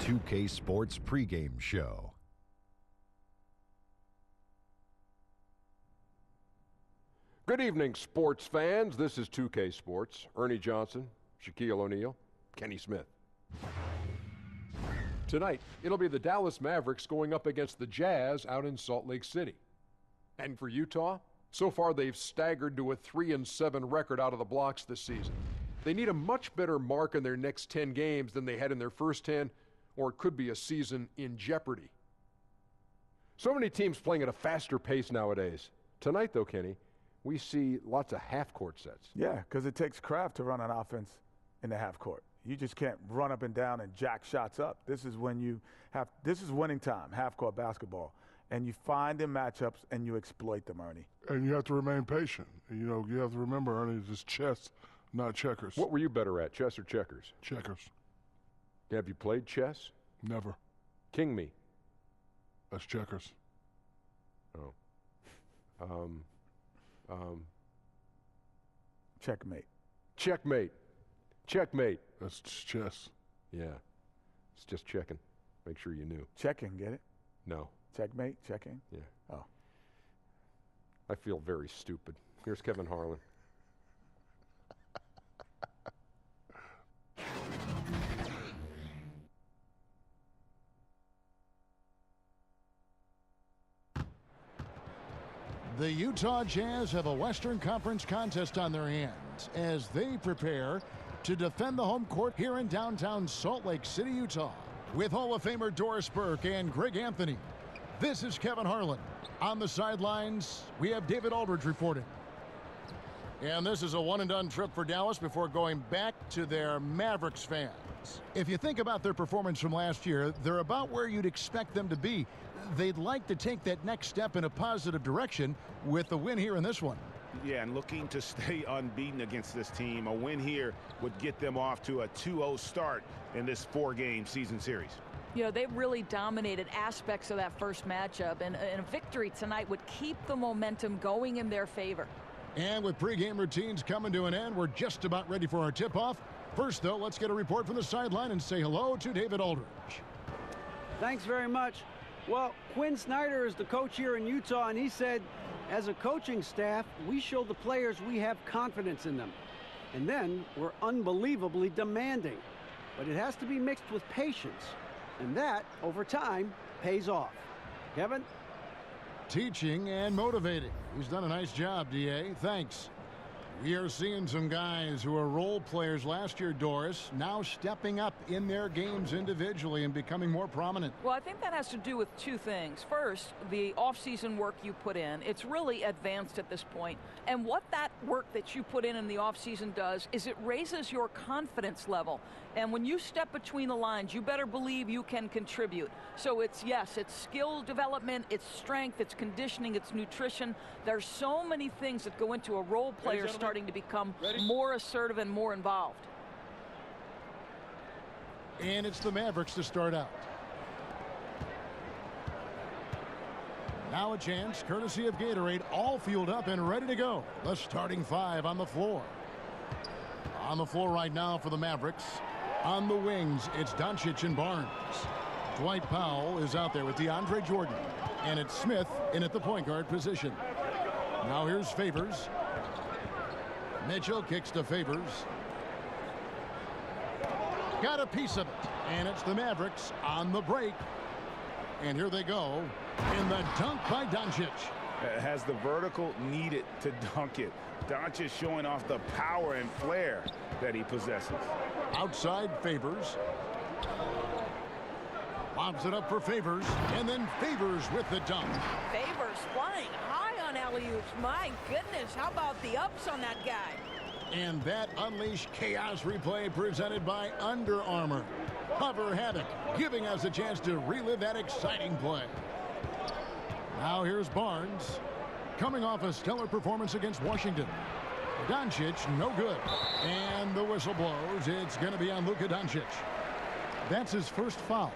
2K Sports pregame show. Good evening, sports fans. This is 2K Sports. Ernie Johnson, Shaquille O'Neal, Kenny Smith. Tonight, it'll be the Dallas Mavericks going up against the Jazz out in Salt Lake City. And for Utah, so far they've staggered to a 3-7 record out of the blocks this season. They need a much better mark in their next 10 games than they had in their first 10, or it could be a season in jeopardy. So many teams playing at a faster pace nowadays. Tonight, though, Kenny, we see lots of half-court sets. Yeah, because it takes craft to run an offense in the half court. You just can't run up and down and jack shots up. This is winning time, half-court basketball. And you find the matchups and you exploit them, Ernie. And you have to remain patient. You have to remember, Ernie, it's chess, not checkers. What were you better at, chess or checkers? Checkers. Have you played chess? Never. King me. That's checkers. Oh. Checkmate. Checkmate. Checkmate. That's chess. Yeah. It's just checking. Make sure you knew. Checking, get it? No. Checkmate, checking? Yeah. Oh. I feel very stupid. Here's Kevin Harlan. The Utah Jazz have a Western Conference contest on their hands as they prepare to defend the home court here in downtown Salt Lake City, Utah. With Hall of Famer Doris Burke and Greg Anthony, this is Kevin Harlan. On the sidelines, we have David Aldridge reporting. And this is a one-and-done trip for Dallas before going back to their Mavericks fans. If you think about their performance from last year, they're about where you'd expect them to be. They'd like to take that next step in a positive direction with the win here in this one. Yeah, and looking to stay unbeaten against this team. A win here would get them off to a 2-0 start in this 4-game season series. You know, they really dominated aspects of that first matchup, and a victory tonight would keep the momentum going in their favor. And with pregame routines coming to an end, we're just about ready for our tip-off. First, though, let's get a report from the sideline and say hello to David Aldridge. Thanks very much. Well, Quinn Snyder is the coach here in Utah, and he said, as a coaching staff, we show the players we have confidence in them. And then we're unbelievably demanding. But it has to be mixed with patience. And that, over time, pays off. Kevin? Teaching and motivating. He's done a nice job, D.A. Thanks. We are seeing some guys who were role players last year, Doris, now stepping up in their games individually and becoming more prominent. Well, I think that has to do with two things. First, the off-season work you put in. It's really advanced at this point. And what that work that you put in the off-season does is it raises your confidence level. And when you step between the lines, you better believe you can contribute. So it's skill development, it's strength, it's conditioning, it's nutrition. There's so many things that go into a role player starting to become more assertive and more involved. And it's the Mavericks to start out. Now a chance, courtesy of Gatorade, all fueled up and ready to go. The starting five on the floor. On the floor right now for the Mavericks. On the wings, it's Doncic and Barnes. Dwight Powell is out there with DeAndre Jordan. And it's Smith in at the point guard position. Now here's Favors. Mitchell kicks to Favors. Got a piece of it. And it's the Mavericks on the break. And here they go. In the dunk by Doncic. Has the vertical needed to dunk it. Doncic showing off the power and flair that he possesses. Outside Favors. Lobs it up for Favors. And then Favors with the dunk. Favors flying high on alley-oops. My goodness, how about the ups on that guy? And that Unleash Chaos replay presented by Under Armour. Hover Havoc, giving us a chance to relive that exciting play. Now here's Barnes, coming off a stellar performance against Washington. Doncic, no good. And the whistle blows. It's going to be on Luka Doncic. That's his first foul.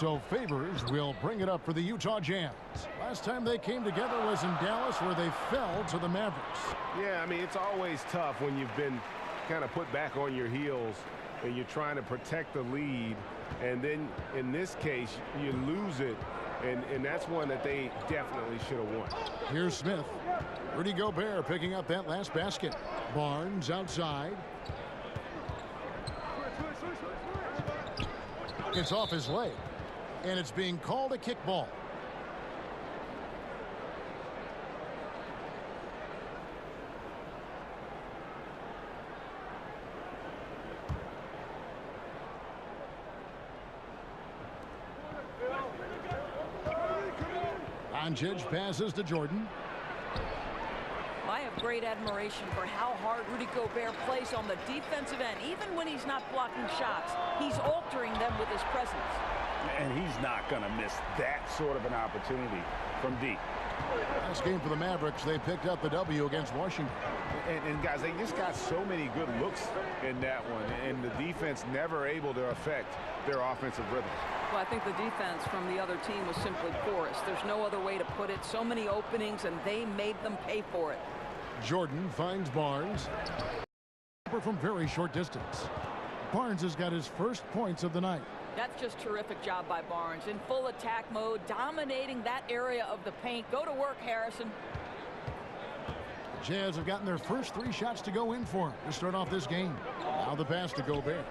So Favors will bring it up for the Utah Jazz. Last time they came together was in Dallas, where they fell to the Mavericks. Yeah, I mean, it's always tough when you've been kind of put back on your heels and you're trying to protect the lead, and then in this case you lose it, and that's one that they definitely should have won. Here's Smith. Rudy Gobert picking up that last basket. Barnes outside. It's off his leg, and it's being called a kickball. Doncic passes to Jordan. I have great admiration for how hard Rudy Gobert plays on the defensive end. Even when he's not blocking shots, he's altering them with his presence. And he's not going to miss that sort of an opportunity from deep. Last game for the Mavericks, they picked up the W against Washington. And guys, they just got so many good looks in that one, and the defense never able to affect their offensive rhythm. Well, I think the defense from the other team was simply porous. There's no other way to put it. So many openings, and they made them pay for it. Jordan finds Barnes from very short distance. Barnes has got his first points of the night. That's just terrific job by Barnes. In full attack mode, dominating that area of the paint. Go to work, Harrison. The Jazz have gotten their first 3 shots to go in for him to start off this game. Now the pass to Gobert.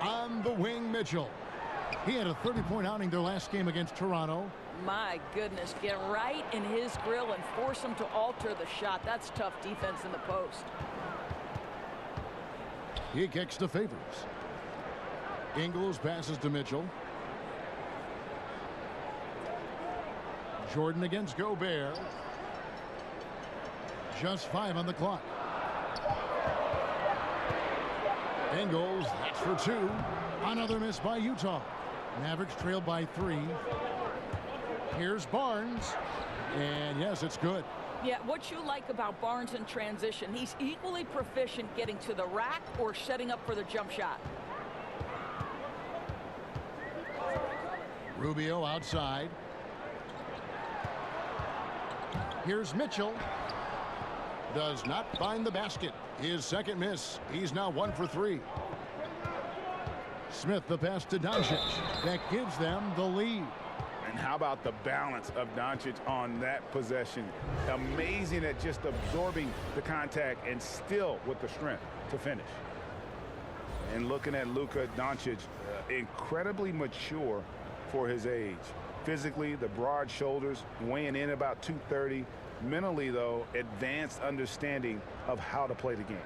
On the wing, Mitchell. He had a 30-point outing their last game against Toronto. My goodness, get right in his grill and force him to alter the shot. That's tough defense in the post. He kicks to Favors. Ingles passes to Mitchell. Jordan against Gobert. Just 5 on the clock. Ingles, that's for 2. Another miss by Utah. Mavericks trailed by 3. Here's Barnes. And yes, it's good. Yeah, what you like about Barnes in transition, he's equally proficient getting to the rack or setting up for the jump shot. Rubio outside. Here's Mitchell. Does not find the basket. His second miss. He's now 1 for 3. Smith the pass to Doncic. That gives them the lead. And how about the balance of Doncic on that possession? Amazing at just absorbing the contact and still with the strength to finish. And looking at Luka Doncic, incredibly mature for his age. Physically, the broad shoulders, weighing in about 230. Mentally, though, advanced understanding of how to play the game.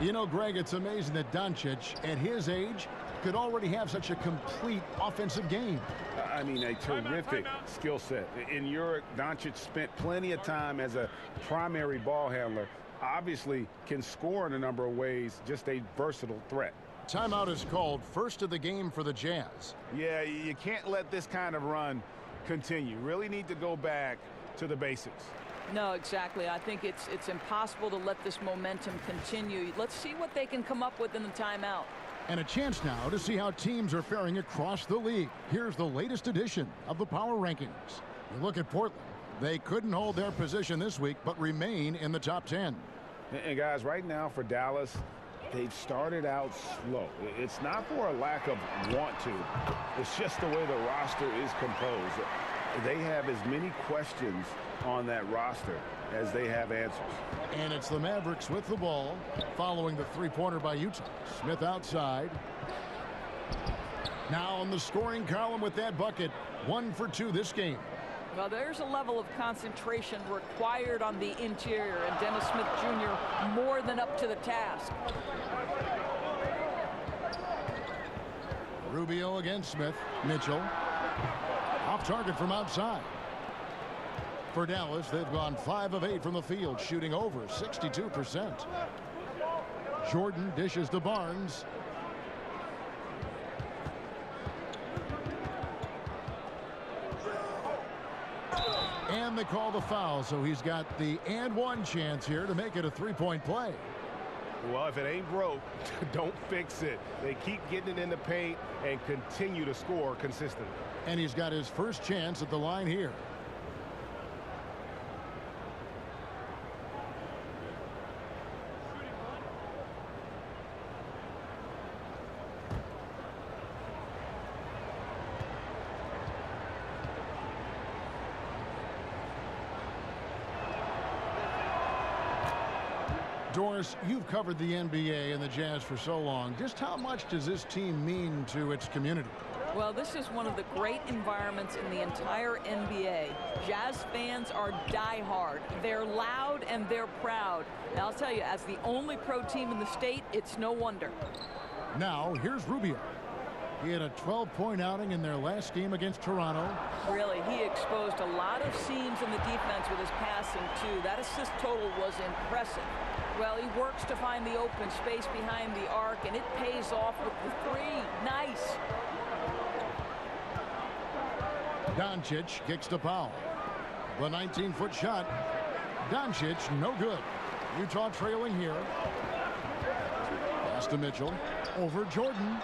You know, Greg, it's amazing that Doncic, at his age, could already have such a complete offensive game. I mean, a terrific skill set. In Europe, Doncic spent plenty of time as a primary ball handler. Obviously can score in a number of ways, just a versatile threat. Timeout is called, first of the game for the Jazz. Yeah, you can't let this kind of run continue. Really need to go back to the basics. No, exactly. I think it's impossible to let this momentum continue. Let's see what they can come up with in the timeout. And a chance now to see how teams are faring across the league. Here's the latest edition of the Power Rankings. You look at Portland. They couldn't hold their position this week, but remain in the top 10. And guys, right now for Dallas, they've started out slow. It's not for a lack of want to. It's just the way the roster is composed. They have as many questions on that roster as they have answers. And it's the Mavericks with the ball following the three-pointer by Utah. Smith outside. Now on the scoring column with that bucket. 1 for 2 this game. Well, there's a level of concentration required on the interior, and Dennis Smith Jr. more than up to the task. Rubio against Smith. Mitchell. Off target from outside. For Dallas, they've gone 5 of 8 from the field, shooting over 62%. Jordan dishes to Barnes. And And they call the foul, so he's got the and one chance here to make it a three-point play. Well, if it ain't broke, don't fix it. They keep getting it in the paint and continue to score consistently. And he's got his first chance at the line here. Doris, you've covered the NBA and the Jazz for so long. Just how much does this team mean to its community? Well, this is one of the great environments in the entire NBA. Jazz fans are diehard. They're loud and they're proud. Now, I'll tell you, as the only pro team in the state, it's no wonder. Now, here's Rubio. He had a 12-point outing in their last game against Toronto. Really, he exposed a lot of seams in the defense with his passing, too. That assist total was impressive. Well, he works to find the open space behind the arc, and it pays off with the three. Nice. Doncic kicks to Powell. The 19-foot shot. Doncic, no good. Utah trailing here. Pass to Mitchell. Over Jordan.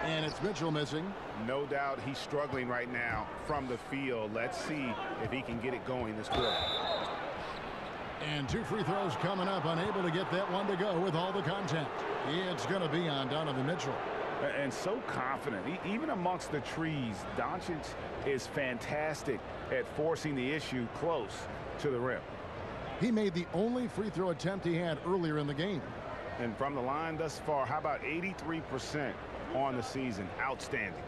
And it's Mitchell missing. No doubt he's struggling right now from the field. Let's see if he can get it going this quarter. And two free throws coming up. Unable to get that one to go with all the contact. It's going to be on Donovan Mitchell. And so confident. Even amongst the trees, Doncic is fantastic at forcing the issue close to the rim. He made the only free throw attempt he had earlier in the game. And from the line thus far, how about 83% on the season? Outstanding.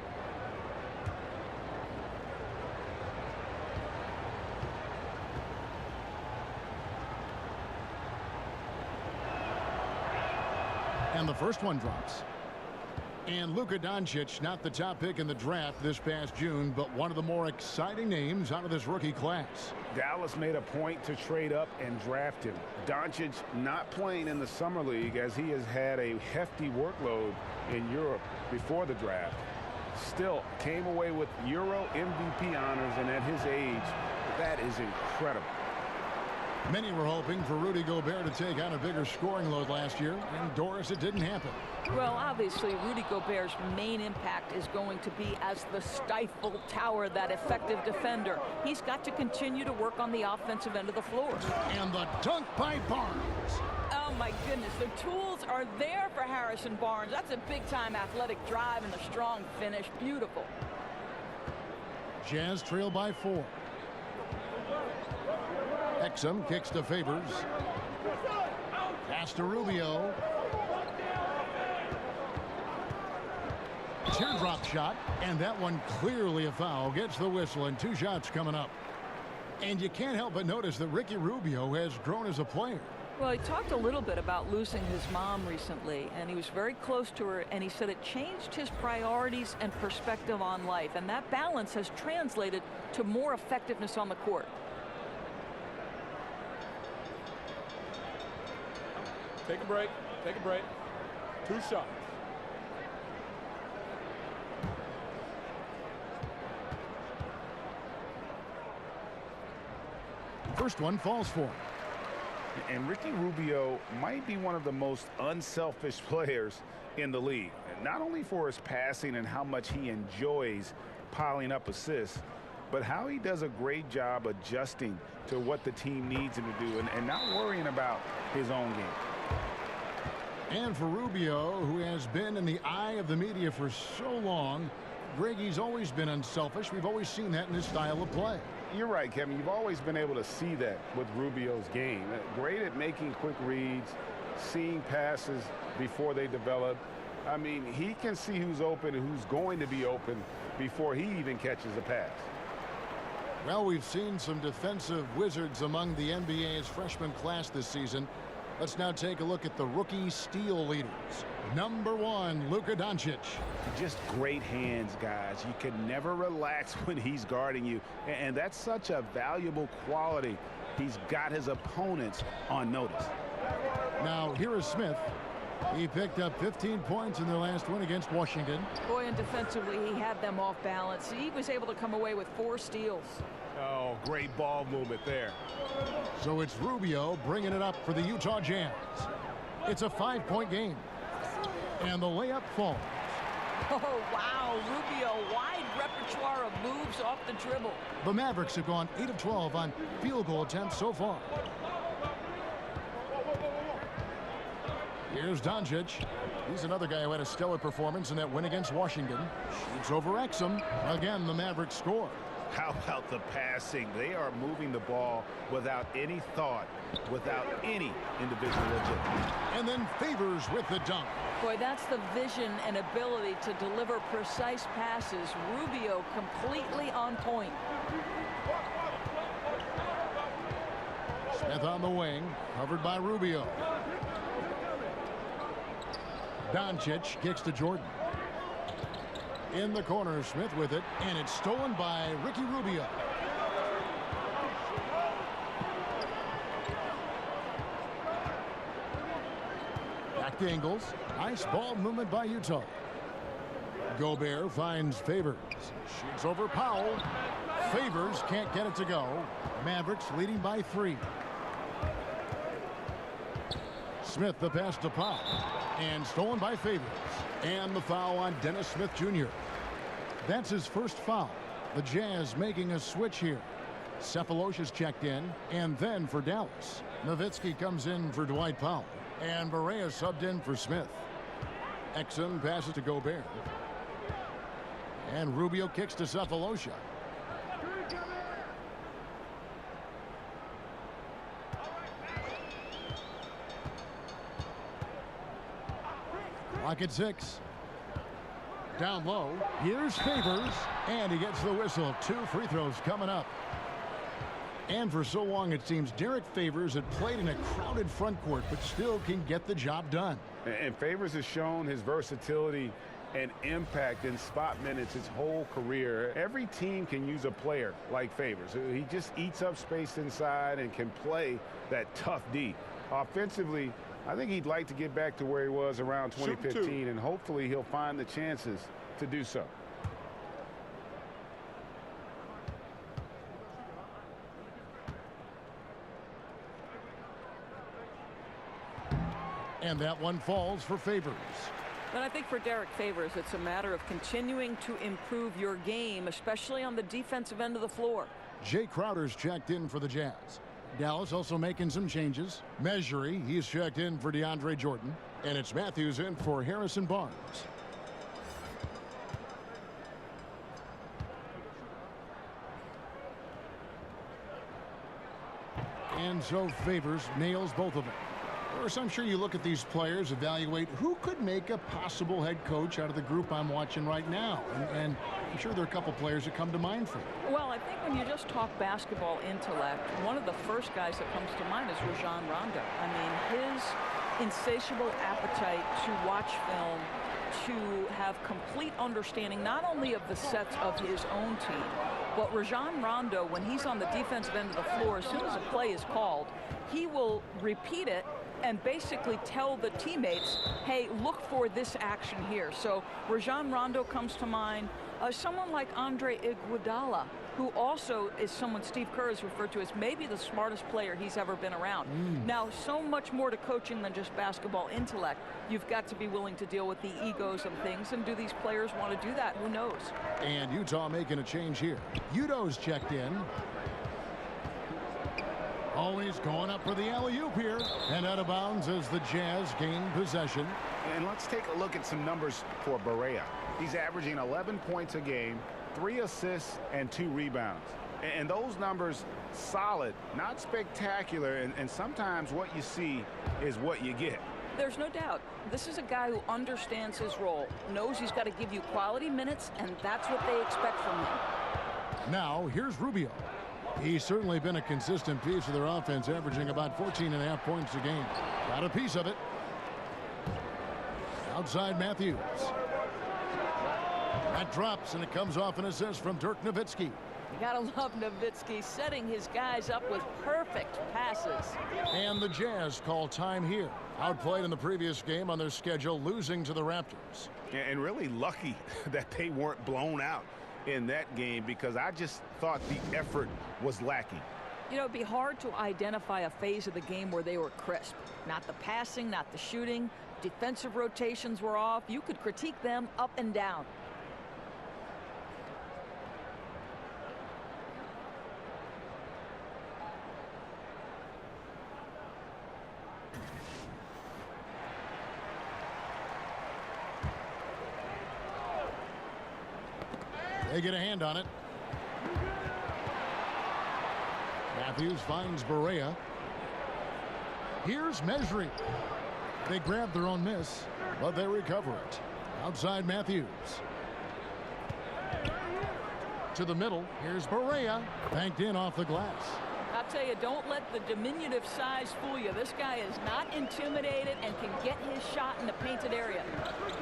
And the first one drops. And Luka Doncic, not the top pick in the draft this past June, but one of the more exciting names out of this rookie class. Dallas made a point to trade up and draft him. Doncic not playing in the summer league as he has had a hefty workload in Europe before the draft. Still came away with Euro MVP honors, and at his age, that is incredible. Many were hoping for Rudy Gobert to take on a bigger scoring load last year, and Doris, it didn't happen. Well, obviously, Rudy Gobert's main impact is going to be as the stifled tower, that effective defender. He's got to continue to work on the offensive end of the floor. And the dunk by Barnes. Oh, my goodness. The tools are there for Harrison Barnes. That's a big-time athletic drive and a strong finish. Beautiful. Jazz trail by 4. Exum kicks to Favors. Pass to Rubio. Teardrop shot, and that one clearly a foul. Gets the whistle, and 2 shots coming up. And you can't help but notice that Ricky Rubio has grown as a player. Well, he talked a little bit about losing his mom recently, and he was very close to her, and he said it changed his priorities and perspective on life, and that balance has translated to more effectiveness on the court. Take a break. Take a break. 2 shots. First one falls for him. And Ricky Rubio might be one of the most unselfish players in the league. And not only for his passing and how much he enjoys piling up assists, but how he does a great job adjusting to what the team needs him to do and not worrying about his own game. And for Rubio, who has been in the eye of the media for so long, Greg, he's always been unselfish. We've always seen that in his style of play. You're right, Kevin. You've always been able to see that with Rubio's game. Great at making quick reads, seeing passes before they develop. I mean, he can see who's open and who's going to be open before he even catches a pass. Well, we've seen some defensive wizards among the NBA's freshman class this season. Let's now take a look at the rookie steal leaders. Number 1, Luka Doncic. Just great hands, guys. You can never relax when he's guarding you, and that's such a valuable quality. He's got his opponents on notice. Now, here is Smith. He picked up 15 points in their last win against Washington. Boy, and defensively, he had them off balance. He was able to come away with 4 steals. Oh, great ball movement there. So it's Rubio bringing it up for the Utah Jazz. It's a 5-point game. And the layup falls. Oh, wow. Rubio, wide repertoire of moves off the dribble. The Mavericks have gone 8 of 12 on field goal attempts so far. Here's Doncic. He's another guy who had a stellar performance in that win against Washington. Shoots over Exum. Again, the Mavericks score. How about the passing? They are moving the ball without any thought, without any individual agility. And then Favors with the dunk. Boy, that's the vision and ability to deliver precise passes. Rubio completely on point. Smith on the wing, covered by Rubio. Doncic kicks to Jordan. In the corner, Smith with it, and it's stolen by Ricky Rubio. Back to Ingles. Nice ball movement by Utah. Gobert finds Favors. Shoots over Powell. Favors can't get it to go. Mavericks leading by 3. Smith the pass to Powell. And stolen by Favors. And the foul on Dennis Smith Jr. That's his first foul. The Jazz making a switch here. Cephalosha's checked in, and then for Dallas. Nowitzki comes in for Dwight Powell. And Barea subbed in for Smith. Exum passes to Gobert. And Rubio kicks to Cephalosha. Clock at 6. Down low. Here's Favors. And he gets the whistle. 2 free throws coming up. And for so long, it seems Derek Favors had played in a crowded front court, but still can get the job done. And Favors has shown his versatility and impact in spot minutes his whole career. Every team can use a player like Favors. He just eats up space inside and can play that tough D. Offensively, I think he'd like to get back to where he was around 2015, and hopefully he'll find the chances to do so. And that one falls for Favors. But I think for Derek Favors, it's a matter of continuing to improve your game, especially on the defensive end of the floor. Jay Crowder's checked in for the Jazz. Dallas also making some changes. Measury, he's checked in for DeAndre Jordan. And it's Matthews in for Harrison Barnes. And so Favors nails both of them. Of course, I'm sure you look at these players, evaluate who could make a possible head coach out of the group I'm watching right now. And I'm sure there are a couple players that come to mind for you. Well, I think when you just talk basketball intellect, one of the first guys that comes to mind is Rajon Rondo. I mean, his insatiable appetite to watch film, to have complete understanding not only of the sets of his own team, but Rajon Rondo, when he's on the defensive end of the floor, as soon as a play is called, he will repeat it and basically tell the teammates, hey, look for this action here. So Rajon Rondo comes to mind. Someone like Andre Iguodala, who also is someone Steve Kerr has referred to as maybe the smartest player he's ever been around. Now, so much more to coaching than just basketball intellect. You've got to be willing to deal with the egos of things, and do these players want to do that? Who knows? And Utah making a change here. Udo's checked in. Always going up for the alley-oop here. And out of bounds as the Jazz gain possession. And let's take a look at some numbers for Barea. He's averaging 11 points a game, 3 assists, and 2 rebounds. And those numbers, solid, not spectacular, and sometimes what you see is what you get. There's no doubt. This is a guy who understands his role, knows he's got to give you quality minutes, and that's what they expect from him. Now, here's Rubio. He's certainly been a consistent piece of their offense, averaging about 14.5 points a game. Got a piece of it. Outside Matthews. That drops, and it comes off an assist from Dirk Nowitzki. You gotta love Nowitzki setting his guys up with perfect passes. And the Jazz call time here. Outplayed in the previous game on their schedule, losing to the Raptors. And really lucky that they weren't blown out in that game, because I just thought the effort was lacking. You know, it'd be hard to identify a phase of the game where they were crisp. Not the passing, not the shooting. Defensive rotations were off. You could critique them up and down. They get a hand on it. Matthews finds Barea. Here's Mejri. They grab their own miss, but they recover it. Outside Matthews. To the middle. Here's Barea. Banked in off the glass. I'll tell you, don't let the diminutive size fool you. This guy is not intimidated and can get his shot in the painted area.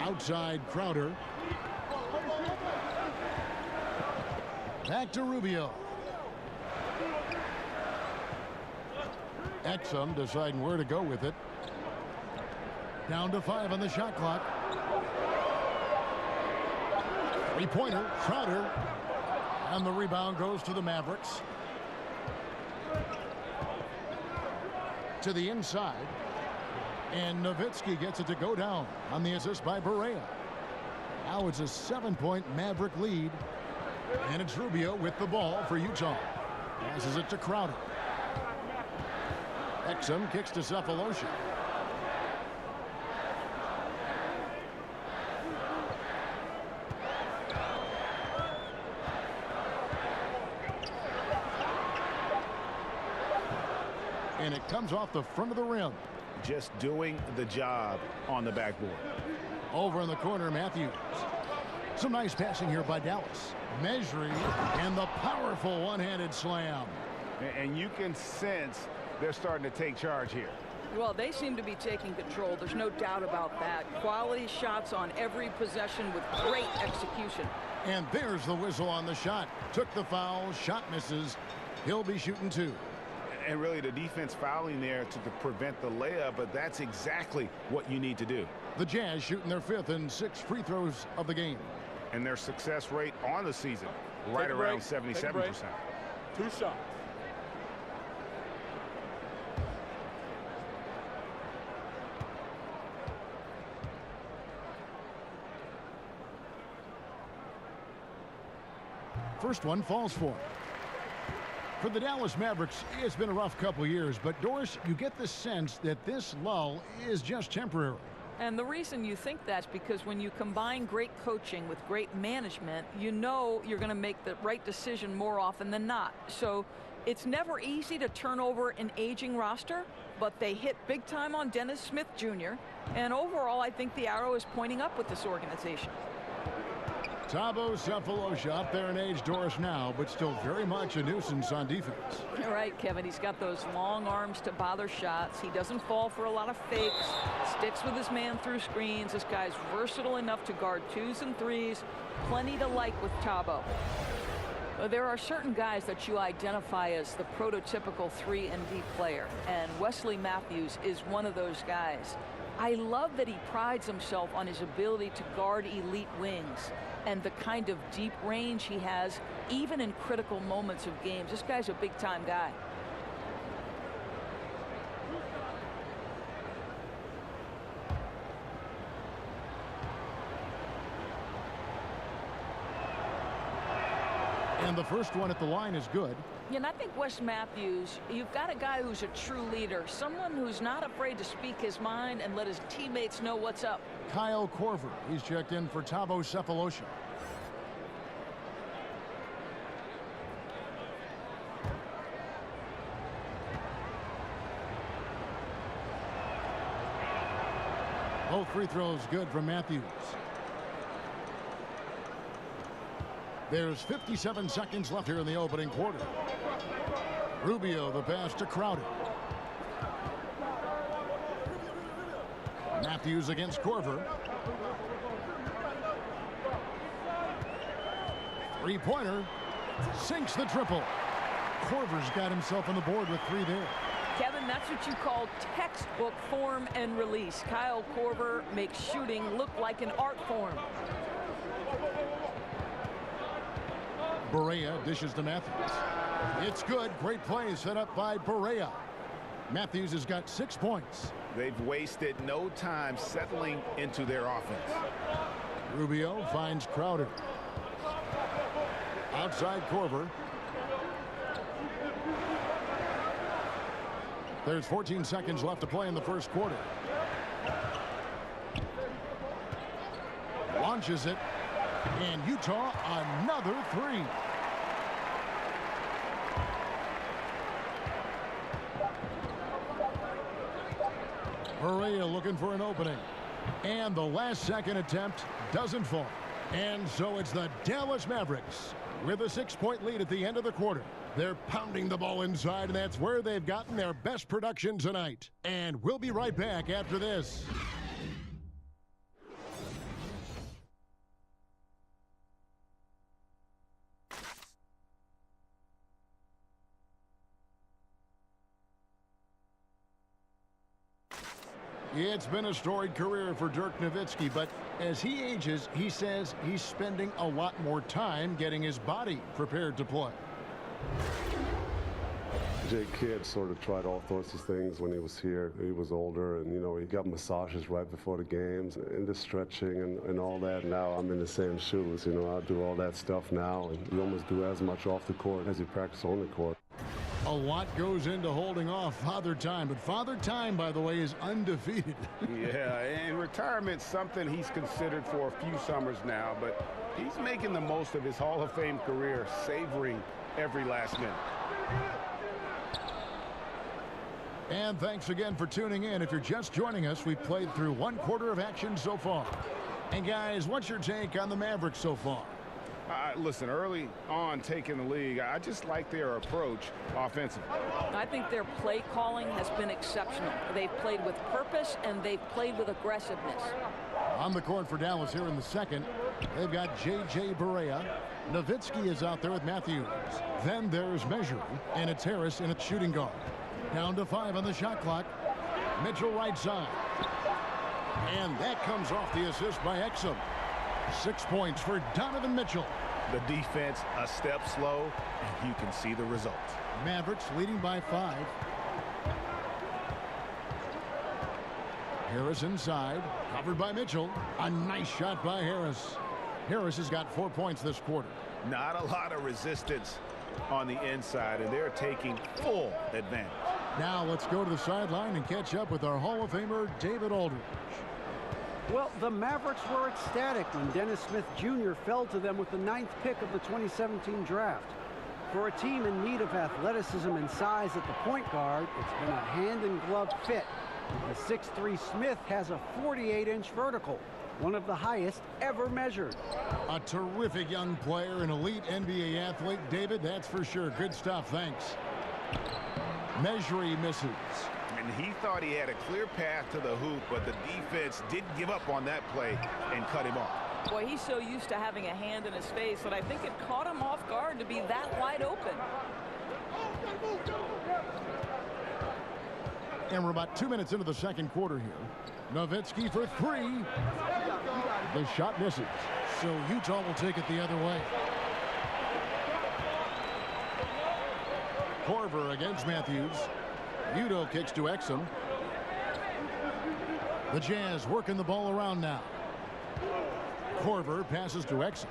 Outside Crowder. Back to Rubio. Exum deciding where to go with it. Down to 5 on the shot clock. Three-pointer, Crowder. And the rebound goes to the Mavericks. To the inside. And Nowitzki gets it to go down on the assist by Barea. Now it's a 7-point Maverick lead. And it's Rubio with the ball for Utah. Passes it to Crowder. Exum kicks to Cephalosha. And it comes off the front of the rim. Just doing the job on the backboard. Over in the corner, Matthews. Some nice passing here by Dallas. Mejri and the powerful one-handed slam. And you can sense they're starting to take charge here. Well, they seem to be taking control. There's no doubt about that. Quality shots on every possession with great execution. And there's the whistle on the shot. Took the foul, shot misses. He'll be shooting 2. And really the defense fouling there to prevent the layup, but that's exactly what you need to do. The Jazz shooting their 5th and 6th free throws of the game. And their success rate on the season, right around 77%. 2 shots. First one falls for him. For the Dallas Mavericks, it's been a rough couple years, but Doris, you get the sense that this lull is just temporary. And the reason you think that's because when you combine great coaching with great management, you know you're going to make the right decision more often than not. So it's never easy to turn over an aging roster, but they hit big time on Dennis Smith Jr. And overall, I think the arrow is pointing up with this organization. Thabo Cephalosha up there in age, Doris, now, but still very much a nuisance on defense. You're right, Kevin. He's got those long arms to bother shots. He doesn't fall for a lot of fakes. Sticks with his man through screens. This guy's versatile enough to guard 2s and 3s. Plenty to like with Thabo. There are certain guys that you identify as the prototypical 3-and-D player, and Wesley Matthews is one of those guys. I love that he prides himself on his ability to guard elite wings and the kind of deep range he has, even in critical moments of games. This guy's a big-time guy. And the first one at the line is good. Yeah, and I think Wes Matthews, you've got a guy who's a true leader, someone who's not afraid to speak his mind and let his teammates know what's up. Kyle Korver, he's checked in for Thabo Cephalosha. Both free throws good from Matthews. There's 57 seconds left here in the opening quarter. Rubio, the pass to Crowder. Matthews against Korver. Three-pointer. Sinks the triple. Korver's got himself on the board with 3 there. Kevin, that's what you call textbook form and release. Kyle Korver makes shooting look like an art form. Barea dishes to Matthews. It's good. Great play set up by Barea. Matthews has got 6 points. They've wasted no time settling into their offense. Rubio finds Crowder. Outside Korver. There's 14 seconds left to play in the first quarter. Launches it. And Utah, another 3. Barea looking for an opening. And the last second attempt doesn't fall. And so it's the Dallas Mavericks with a 6-point lead at the end of the quarter. They're pounding the ball inside, and that's where they've gotten their best production tonight. And we'll be right back after this. It's been a storied career for Dirk Nowitzki, but as he ages, he says he's spending a lot more time getting his body prepared to play. Jake Kidd sort of tried all sorts of things when he was here. He was older, and, you know, he got massages right before the games and the stretching and all that. Now I'm in the same shoes. You know, I do all that stuff now, and you almost do as much off the court as you practice on the court. A lot goes into holding off Father Time, but Father Time, by the way, is undefeated. Yeah, and retirement's something he's considered for a few summers now, but he's making the most of his Hall of Fame career, savoring every last minute. And thanks again for tuning in. If you're just joining us, we've played through 1 quarter of action so far. And guys, what's your take on the Mavericks so far? Listen, early on taking the league, I just like their approach offensively. I think their play calling has been exceptional. They've played with purpose, and they've played with aggressiveness. On the court for Dallas here in the second, they've got J.J. Barea. Nowitzki is out there with Matthews. Then there's Measure, and it's Harris in a shooting guard. Down to 5 on the shot clock. Mitchell right side. And that comes off the assist by Exum. 6 points for Donovan Mitchell. The defense a step slow, and you can see the result. Mavericks leading by 5. Harris inside, covered by Mitchell. A nice shot by Harris. Harris has got 4 points this quarter. Not a lot of resistance on the inside, and they're taking full advantage. Now let's go to the sideline and catch up with our Hall of Famer, David Aldridge. Well, the Mavericks were ecstatic when Dennis Smith Jr. fell to them with the 9th pick of the 2017 draft. For a team in need of athleticism and size at the point guard, it's been a hand-in-glove fit. The 6'3" Smith has a 48-inch vertical, one of the highest ever measured. A terrific young player, an elite NBA athlete. David, that's for sure. Good stuff, thanks. Measury misses. And he thought he had a clear path to the hoop, but the defense didn't give up on that play and cut him off. Boy, he's so used to having a hand in his face that I think it caught him off guard to be that wide open. And we're about 2 minutes into the second quarter here. Nowitzki for 3. The shot misses. So Utah will take it the other way. Korver against Matthews. Udo kicks to Exum. The Jazz working the ball around now. Korver passes to Exum.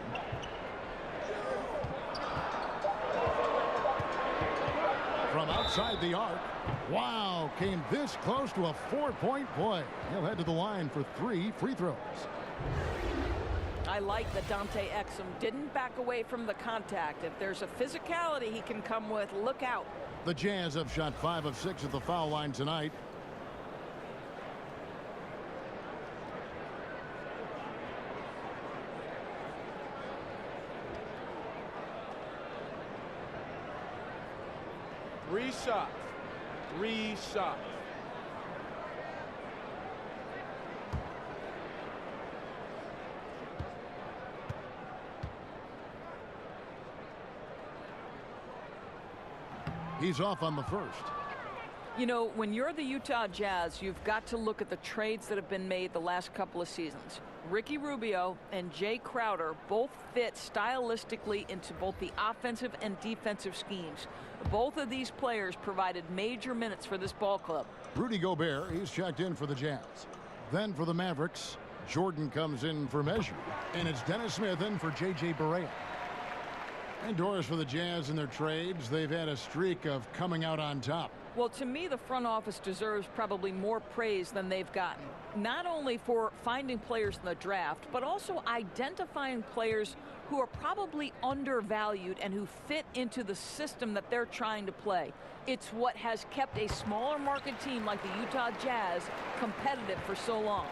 From outside the arc. Wow, came this close to a 4-point play. He'll head to the line for 3 free throws. I like that Dante Exum didn't back away from the contact. If there's a physicality he can come with, look out. The Jazz have shot 5 of 6 at the foul line tonight. Three shots. He's off on the first. You know, when you're the Utah Jazz, you've got to look at the trades that have been made the last couple of seasons. Ricky Rubio and Jay Crowder both fit stylistically into both the offensive and defensive schemes. Both of these players provided major minutes for this ball club. Rudy Gobert, he's checked in for the Jazz. Then for the Mavericks, Jordan comes in for measure. And it's Dennis Smith in for J.J. Barea. And Doris, for the Jazz in their trades, they've had a streak of coming out on top. Well, to me, the front office deserves probably more praise than they've gotten. Not only for finding players in the draft, but also identifying players who are probably undervalued and who fit into the system that they're trying to play. It's what has kept a smaller market team like the Utah Jazz competitive for so long.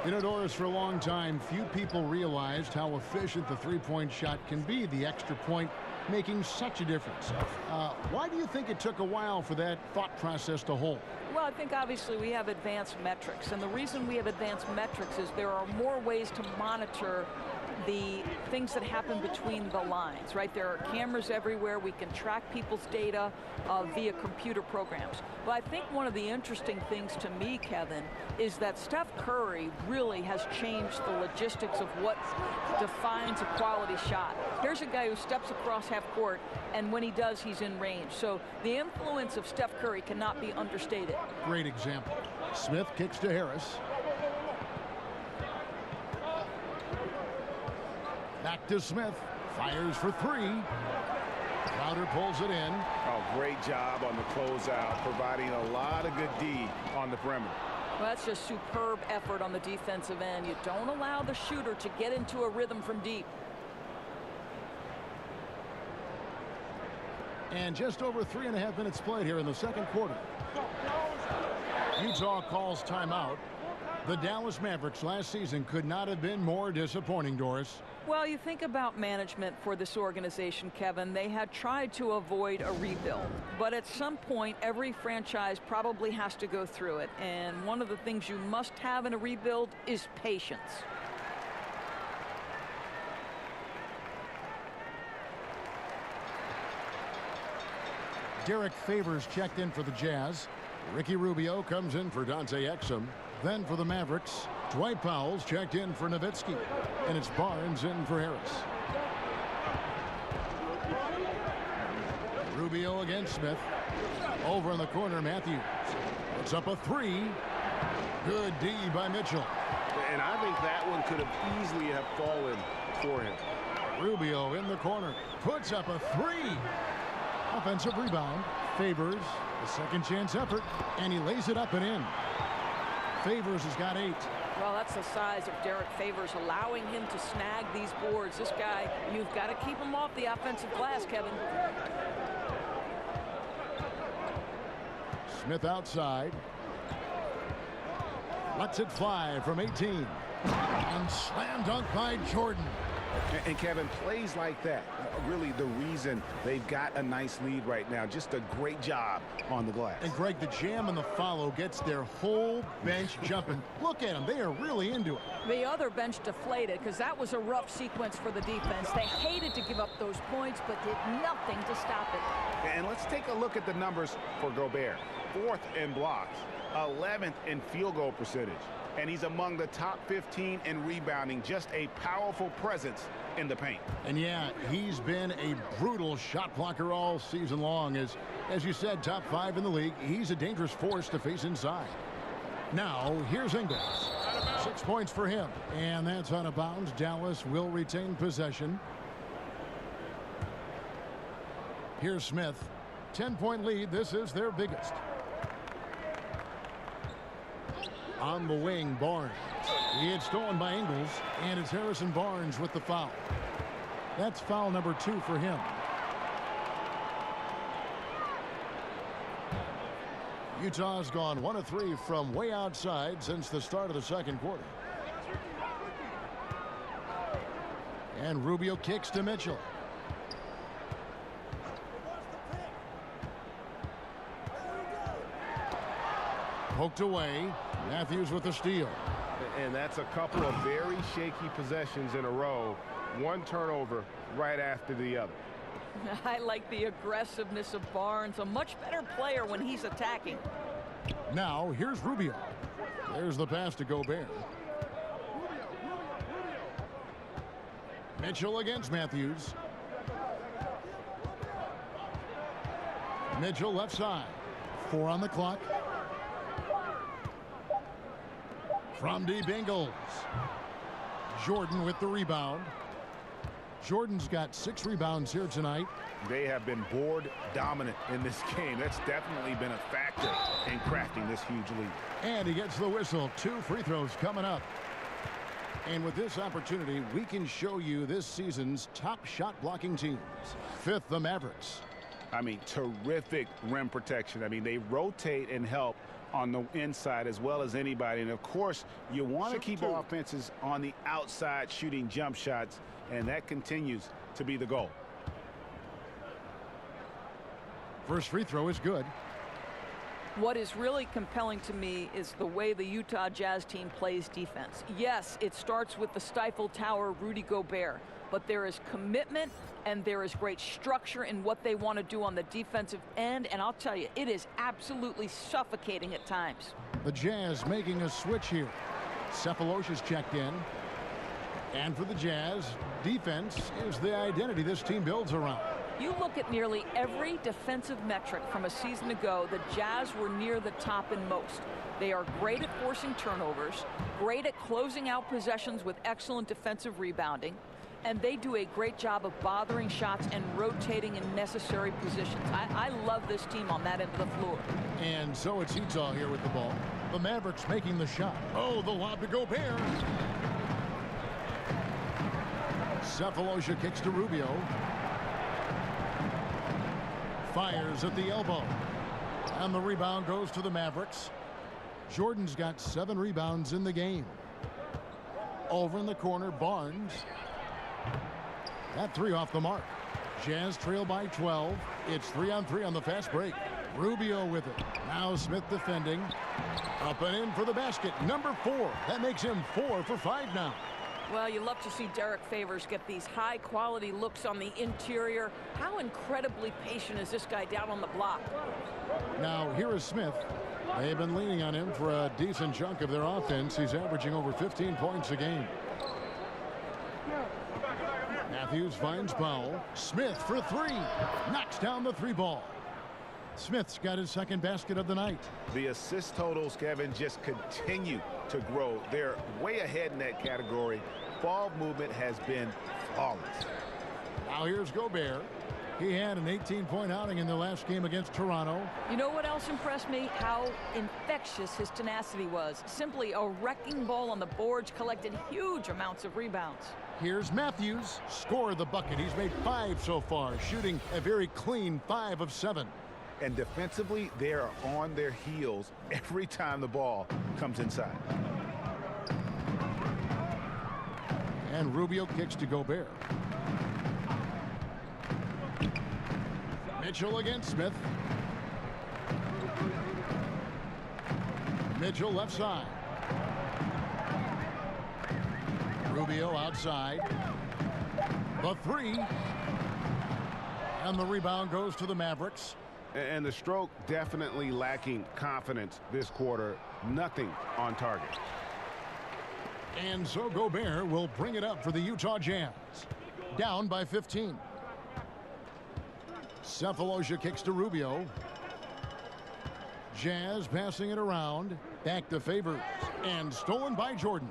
You know, Doris, for a long time, few people realized how efficient the three-point shot can be, the extra point making such a difference. Why do you think it took a while for that thought process to hold? Well, I think obviously we have advanced metrics, and the reason we have advanced metrics is there are more ways to monitor the things that happen between the lines, right? There are cameras everywhere. We can track people's data via computer programs. But I think one of the interesting things to me, Kevin, is that Steph Curry really has changed the logistics of what defines a quality shot. Here's a guy who steps across half court, and when he does, he's in range. So the influence of Steph Curry cannot be understated. Great example. Smith kicks to Harris. Back to Smith. Fires for three. Crowder pulls it in. Oh, great job on the closeout, providing a lot of good D on the perimeter. Well, that's just superb effort on the defensive end. You don't allow the shooter to get into a rhythm from deep. And just over 3.5 minutes played here in the second quarter. Utah calls timeout. The Dallas Mavericks last season could not have been more disappointing, Doris. Well, you think about management for this organization, Kevin. They had tried to avoid a rebuild. But at some point, every franchise probably has to go through it. And one of the things you must have in a rebuild is patience. Derek Favors checked in for the Jazz. Ricky Rubio comes in for Dante Exum. Then for the Mavericks, Dwight Powell's checked in for Nowitzki. And it's Barnes in for Harris. Rubio against Smith. Over in the corner, Matthews. It's up a three. Good D by Mitchell. And I think that one could have easily have fallen for him. Rubio in the corner. Puts up a three. Offensive rebound. Favors a second chance effort. And he lays it up and in. Favors has got 8. Well, that's the size of Derek Favors, allowing him to snag these boards. This guy, you've got to keep him off the offensive glass, Kevin. Smith outside. Lets it fly from 18. And slam dunk by Jordan. And Kevin, plays like that, really the reason they've got a nice lead right now. Just a great job on the glass. And Greg, the jam and the follow gets their whole bench jumping. Look at them. They are really into it. The other bench deflated because that was a rough sequence for the defense. They hated to give up those points, but did nothing to stop it. And let's take a look at the numbers for Gobert. 4th in blocks, 11th in field goal percentage. And he's among the top 15 in rebounding. Just a powerful presence in the paint. And yeah, he's been a brutal shot blocker all season long. As you said, top 5 in the league. He's a dangerous force to face inside. Now, here's Ingles. 6 points for him. And that's out of bounds. Dallas will retain possession. Here's Smith. 10-point lead. This is their biggest. On the wing, Barnes. He had stolen by Ingles, and it's Harrison Barnes with the foul. That's foul number 2 for him. Utah's gone 1 of 3 from way outside since the start of the second quarter. And Rubio kicks to Mitchell. Poked away. Matthews with the steal. And that's a couple of very shaky possessions in a row. One turnover right after the other. I like the aggressiveness of Barnes, a much better player when he's attacking. Now, here's Rubio. There's the pass to Gobert. Mitchell against Matthews. Mitchell left side. 4 on the clock. From deep Ingles. Jordan with the rebound. Jordan's got 6 rebounds here tonight. They have been board dominant in this game. That's definitely been a factor in crafting this huge lead. And he gets the whistle. 2 free throws coming up. And with this opportunity, we can show you this season's top shot blocking teams. 5th, the Mavericks. I mean, terrific rim protection. I mean, they rotate and help on the inside as well as anybody. And, of course, you want to keep offenses on the outside shooting jump shots, and that continues to be the goal. First free throw is good. What is really compelling to me is the way the Utah Jazz team plays defense. Yes, it starts with the Stifle Tower, Rudy Gobert, but there is commitment and there is great structure in what they want to do on the defensive end, and I'll tell you, it is absolutely suffocating at times. The Jazz making a switch here. Cephalosha's checked in. And for the Jazz, defense is the identity this team builds around. You look at nearly every defensive metric from a season ago, the Jazz were near the top in most. They are great at forcing turnovers, great at closing out possessions with excellent defensive rebounding, and they do a great job of bothering shots and rotating in necessary positions. I love this team on that end of the floor. And so it's Utah here with the ball. The Mavericks making the shot. Oh, the lob to Gobert. Cephalosha kicks to Rubio. Fires at the elbow. And the rebound goes to the Mavericks. Jordan's got 7 rebounds in the game. Over in the corner, Barnes. That 3 off the mark. Jazz trail by 12. It's 3-on-3 on the fast break. Rubio with it. Now Smith defending. Up and in for the basket. Number 4. That makes him 4 for 5 now. Well, you love to see Derek Favors get these high-quality looks on the interior. How incredibly patient is this guy down on the block? Now, here is Smith. They've been leaning on him for a decent chunk of their offense. He's averaging over 15 points a game. Matthews finds Powell. Smith for 3. Knocks down the 3 ball. Smith's got his 2nd basket of the night. The assist totals, Kevin, just continue to grow. They're way ahead in that category. Ball movement has been flawless. Now here's Gobert. He had an 18-point outing in their last game against Toronto. You know what else impressed me? How infectious his tenacity was. Simply a wrecking ball on the boards, collected huge amounts of rebounds. Here's Matthews. Scored the bucket. He's made 5 so far, shooting a very clean 5 of 7. And defensively, they are on their heels every time the ball comes inside. And Rubio kicks to Gobert. Mitchell against Smith. Mitchell left side. Rubio outside. The 3. And the rebound goes to the Mavericks. And the stroke definitely lacking confidence this quarter. Nothing on target. And so Gobert will bring it up for the Utah Jazz. Down by 15. Cephalosha kicks to Rubio. Jazz passing it around. Back to Favors. And stolen by Jordan.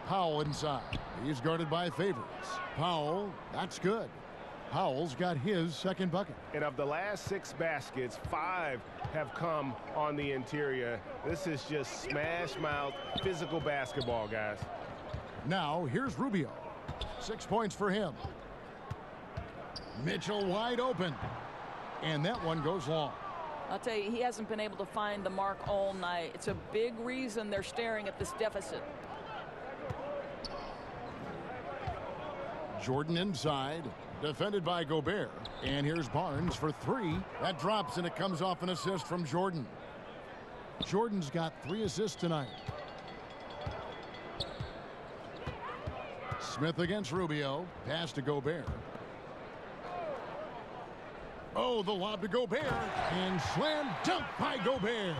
Powell inside. He's guarded by Favors. Powell, that's good. Powell's got his 2nd bucket. And of the last 6 baskets, 5 have come on the interior. This is just smash mouth physical basketball, guys. Now here's Rubio. 6 points for him. Mitchell wide open. And that one goes long. I'll tell you, he hasn't been able to find the mark all night. It's a big reason they're staring at this deficit. Jordan inside. Defended by Gobert. And here's Barnes for 3. That drops, and it comes off an assist from Jordan. Jordan's got 3 assists tonight. Smith against Rubio. Pass to Gobert. Oh, the lob to Gobert. And slam dunk by Gobert.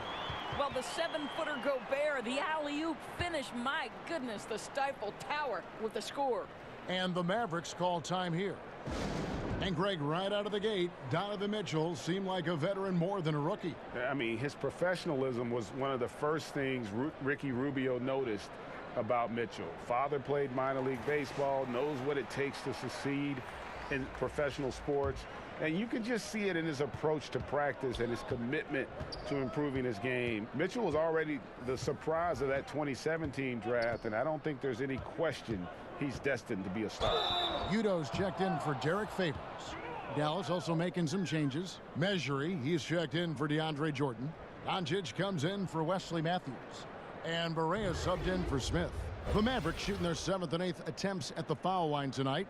Well, the 7-footer Gobert, the alley-oop finish. My goodness, the Stifle Tower with the score. And the Mavericks call time here. And Greg, right out of the gate, Donovan Mitchell seemed like a veteran more than a rookie. I mean, his professionalism was one of the first things Ricky Rubio noticed about Mitchell. Father played minor league baseball, knows what it takes to succeed in professional sports. And you can just see it in his approach to practice and his commitment to improving his game. Mitchell was already the surprise of that 2017 draft, and I don't think there's any question he's destined to be a star. Udo's checked in for Derek Favors. Dallas also making some changes. Measury, he's checked in for DeAndre Jordan. Doncic comes in for Wesley Matthews. And Barea subbed in for Smith. The Mavericks shooting their 7th and 8th attempts at the foul line tonight.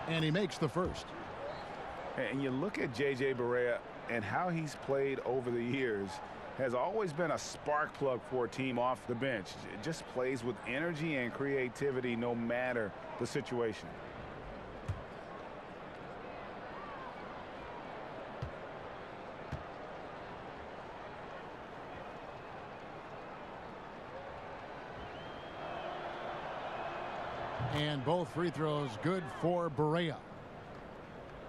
And he makes the first. And you look at J.J. Barea and how he's played over the years, has always been a spark plug for a team off the bench. It just plays with energy and creativity no matter the situation. And both free throws good for Barea.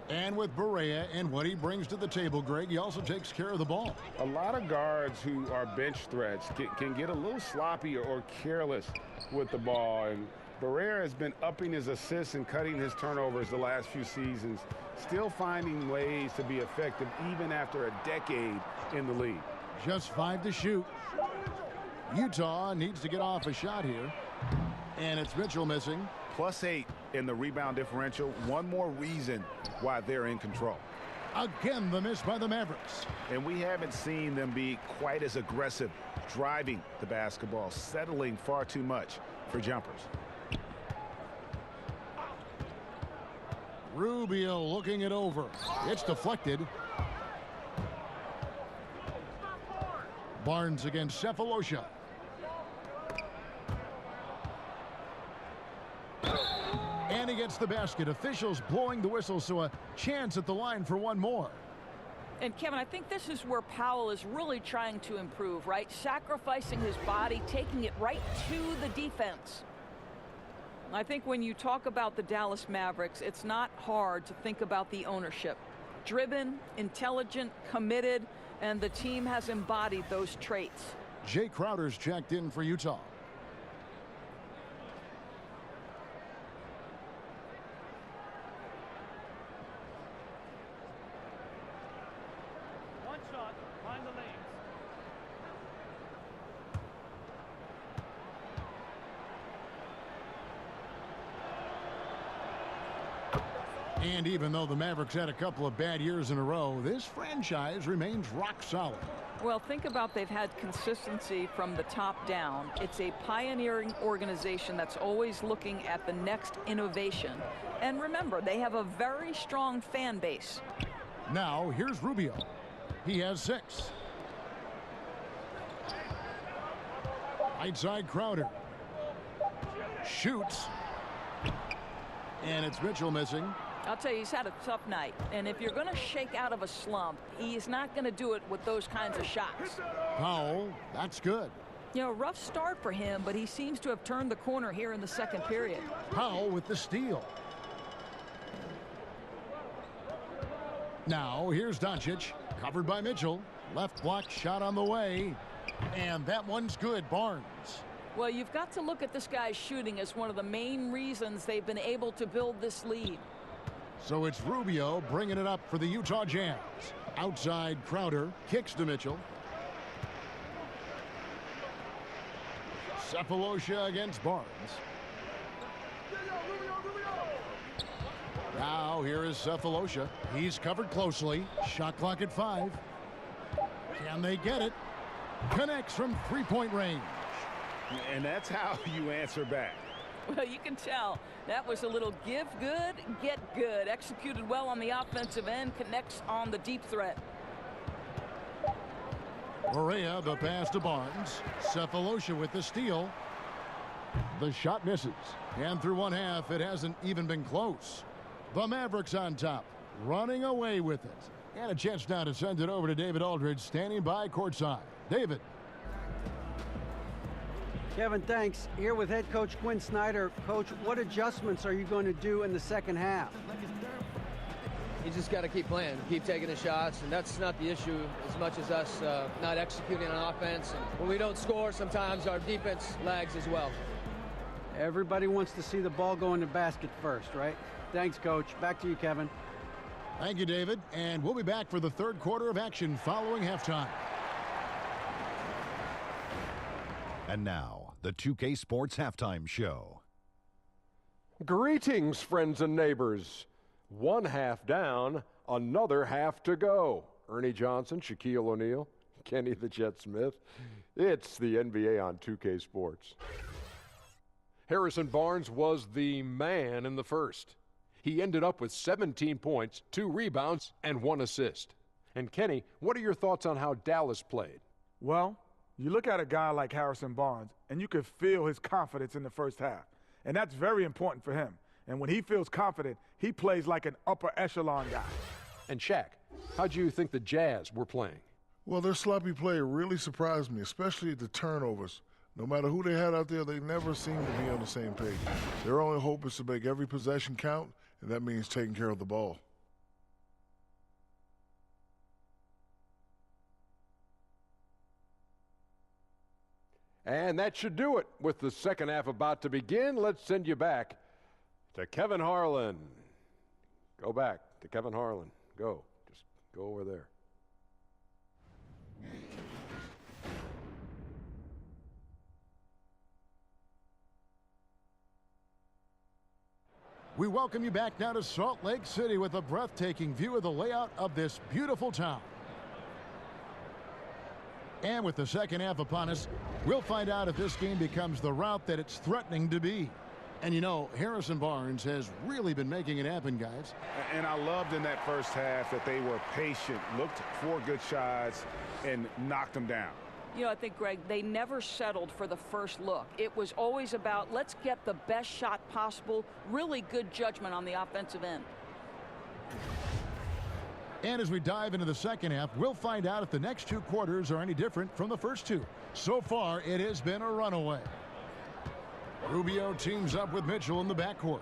And with Barea and what he brings to the table, Greg, he also takes care of the ball. A lot of guards who are bench threats can get a little sloppy or careless with the ball. And Barea has been upping his assists and cutting his turnovers the last few seasons, still finding ways to be effective even after a decade in the league. Just 5 to shoot. Utah needs to get off a shot here. And it's Mitchell missing. +8 in the rebound differential. One more reason why they're in control. Again, the miss by the Mavericks. And we haven't seen them be quite as aggressive driving the basketball, settling far too much for jumpers. Rubio looking it over. It's deflected. Barnes against Cephalosha. And he gets the basket. Officials blowing the whistle, so a chance at the line for one more. And Kevin, I think this is where Powell is really trying to improve, right? Sacrificing his body, taking it right to the defense. I think when you talk about the Dallas Mavericks, it's not hard to think about the ownership. Driven, intelligent, committed, and the team has embodied those traits. Jay Crowder's checked in for Utah. And even though the Mavericks had a couple of bad years in a row, this franchise remains rock solid. Well, think about they've had consistency from the top down. It's a pioneering organization that's always looking at the next innovation. And remember, they have a very strong fan base. Now, here's Rubio. He has 6. Right side Crowder. Shoots. And it's Mitchell missing. I'll tell you, he's had a tough night. And if you're going to shake out of a slump, he's not going to do it with those kinds of shots. Powell, that's good. You know, rough start for him, but he seems to have turned the corner here in the second period. Powell with the steal. Now, here's Doncic, covered by Mitchell. Left block shot on the way. And that one's good, Barnes. Well, you've got to look at this guy's shooting as one of the main reasons they've been able to build this lead. So it's Rubio bringing it up for the Utah Jazz. Outside Crowder kicks to Mitchell. Cephalosha against Barnes. Now here is Cephalosha. He's covered closely. Shot clock at 5. Can they get it? Connects from three-point range. And that's how you answer back. Well, you can tell that was a little give good, get good. Executed well on the offensive end, connects on the deep threat. Correa, the pass to Barnes. Cephalosha with the steal. The shot misses. And through one half, it hasn't even been close. The Mavericks on top, running away with it. And a chance now to send it over to David Aldridge, standing by courtside. David. Kevin, thanks. Here with head coach Quinn Snyder. Coach, what adjustments are you going to do in the second half? You just got to keep playing, keep taking the shots, and that's not the issue as much as us not executing on offense. And when we don't score, sometimes our defense lags as well. Everybody wants to see the ball go in the basket first, right? Thanks, Coach. Back to you, Kevin. Thank you, David. And we'll be back for the third quarter of action following halftime. And now, the 2K Sports Halftime Show. Greetings, friends and neighbors. One half down, another half to go. Ernie Johnson, Shaquille O'Neal, Kenny the Jet Smith. It's the NBA on 2K Sports. Harrison Barnes was the man in the first. He ended up with 17 points, 2 rebounds, and 1 assist. And Kenny, what are your thoughts on how Dallas played? Well, you look at a guy like Harrison Barnes, and you can feel his confidence in the first half. And that's very important for him. And when he feels confident, he plays like an upper echelon guy. And Shaq, how do you think the Jazz were playing? Well, their sloppy play really surprised me, especially the turnovers. No matter who they had out there, they never seemed to be on the same page. Their only hope is to make every possession count, and that means taking care of the ball. And that should do it. With the second half about to begin, let's send you back to Kevin Harlan. Go back to Kevin Harlan. Go. Just go over there. We welcome you back now to Salt Lake City with a breathtaking view of the layout of this beautiful town. And with the second half upon us, we'll find out if this game becomes the route that it's threatening to be. And you know, Harrison Barnes has really been making it happen, guys. And I loved in that first half that they were patient, looked for good shots, and knocked them down. You know, I think, Greg, they never settled for the first look. It was always about, let's get the best shot possible. Really good judgment on the offensive end. And as we dive into the second half, we'll find out if the next 2 quarters are any different from the first 2. So far, it has been a runaway. Rubio teams up with Mitchell in the backcourt.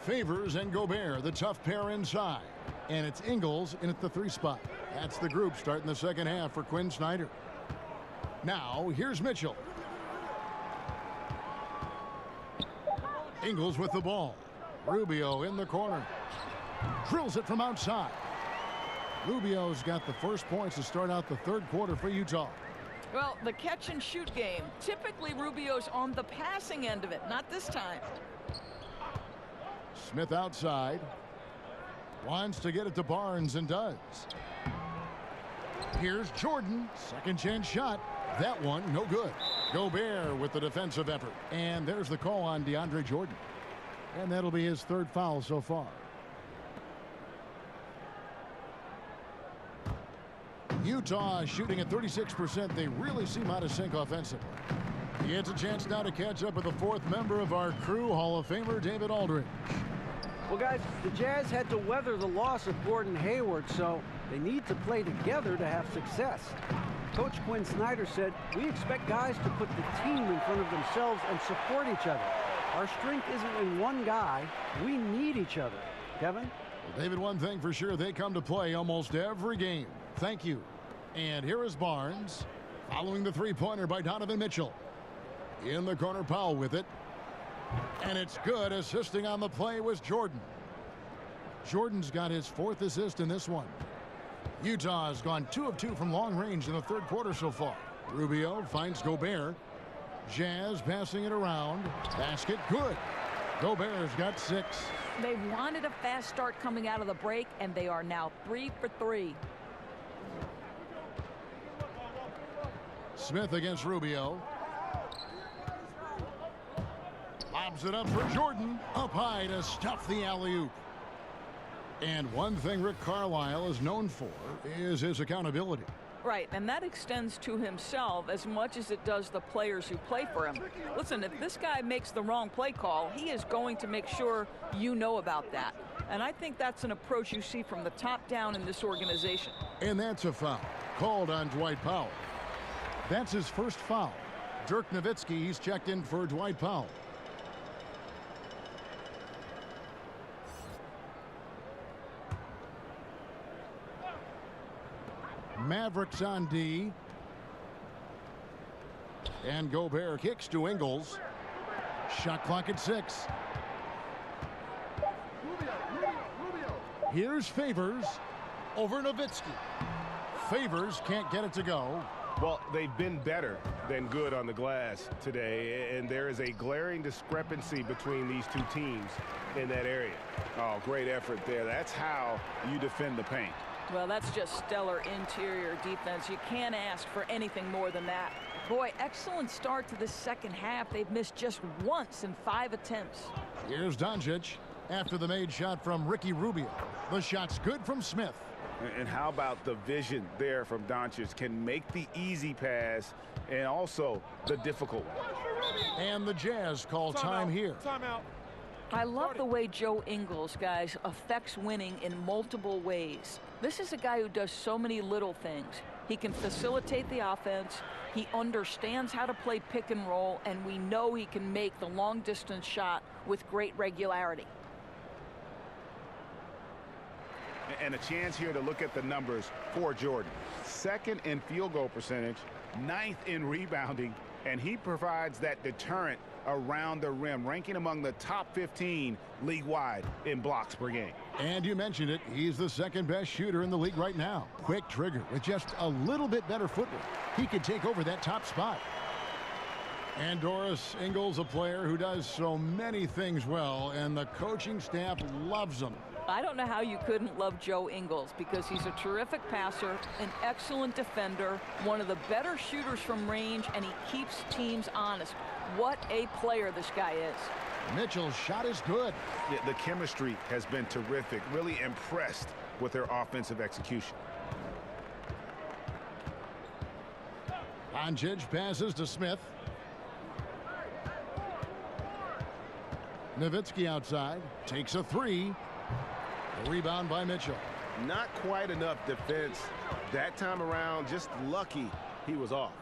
Favors and Gobert, the tough pair inside. And it's Ingles in at the 3 spot. That's the group starting the second half for Quinn Snyder. Now, here's Mitchell. Ingles with the ball. Rubio in the corner. Drills it from outside. Rubio's got the first points to start out the third quarter for Utah. Well, the catch and shoot game. Typically, Rubio's on the passing end of it. Not this time. Smith outside. Wants to get it to Barnes and does. Here's Jordan. Second chance shot. That one, no good. Gobert with the defensive effort. And there's the call on DeAndre Jordan. And that'll be his 3rd foul so far. Utah shooting at 36%. They really seem out of sync offensively. He gets a chance now to catch up with the 4th member of our crew, Hall of Famer David Aldridge. Well, guys, the Jazz had to weather the loss of Gordon Hayward, so they need to play together to have success. Coach Quinn Snyder said, we expect guys to put the team in front of themselves and support each other. Our strength isn't in one guy. We need each other. Kevin? Well, David, one thing for sure, they come to play almost every game. Thank you. And here is Barnes, following the 3-pointer by Donovan Mitchell. In the corner, Powell with it. And it's good. Assisting on the play was Jordan. Jordan's got his 4th assist in this one. Utah has gone 2 of 2 from long range in the third quarter so far. Rubio finds Gobert. Jazz passing it around. Basket good. Gobert's got 6. They wanted a fast start coming out of the break, and they are now 3 for 3. Smith against Rubio. Lobs it up for Jordan. Up high to stuff the alley-oop. And one thing Rick Carlisle is known for is his accountability. Right, and that extends to himself as much as it does the players who play for him. Listen, if this guy makes the wrong play call, he is going to make sure you know about that. And I think that's an approach you see from the top down in this organization. And that's a foul called on Dwight Powell. That's his first foul. Dirk Nowitzki, he's checked in for Dwight Powell. Mavericks on D. And Gobert kicks to Ingles. Shot clock at 6. Here's Favors over Nowitzki. Favors can't get it to go. Well, they've been better than good on the glass today, and there is a glaring discrepancy between these two teams in that area. Oh, great effort there. That's how you defend the paint. Well, that's just stellar interior defense. You can't ask for anything more than that. Boy, excellent start to the second half. They've missed just once in 5 attempts. Here's Doncic after the made shot from Ricky Rubio. The shot's good from Smith. And how about the vision there from Doncic? Can make the easy pass and also the difficult one. And the Jazz call time here. Timeout. I love the way Joe Ingles, guys, affects winning in multiple ways. This is a guy who does so many little things. He can facilitate the offense. He understands how to play pick and roll, and we know he can make the long-distance shot with great regularity. And a chance here to look at the numbers for Jordan. 2nd in field goal percentage, 9th in rebounding, and he provides that deterrent around the rim, ranking among the top 15 league-wide in blocks per game. And you mentioned it, he's the 2nd best shooter in the league right now. Quick trigger with just a little bit better footwork. He could take over that top spot. And Doris Ingles, a player who does so many things well, and the coaching staff loves him. I don't know how you couldn't love Joe Ingles, because he's a terrific passer, an excellent defender, one of the better shooters from range, and he keeps teams honest. What a player this guy is. Mitchell's shot is good. Yeah, the chemistry has been terrific. Really impressed with their offensive execution. Doncic passes to Smith. Nowitzki outside, takes a 3. A rebound by Mitchell. Not quite enough defense that time around. Just lucky he was off.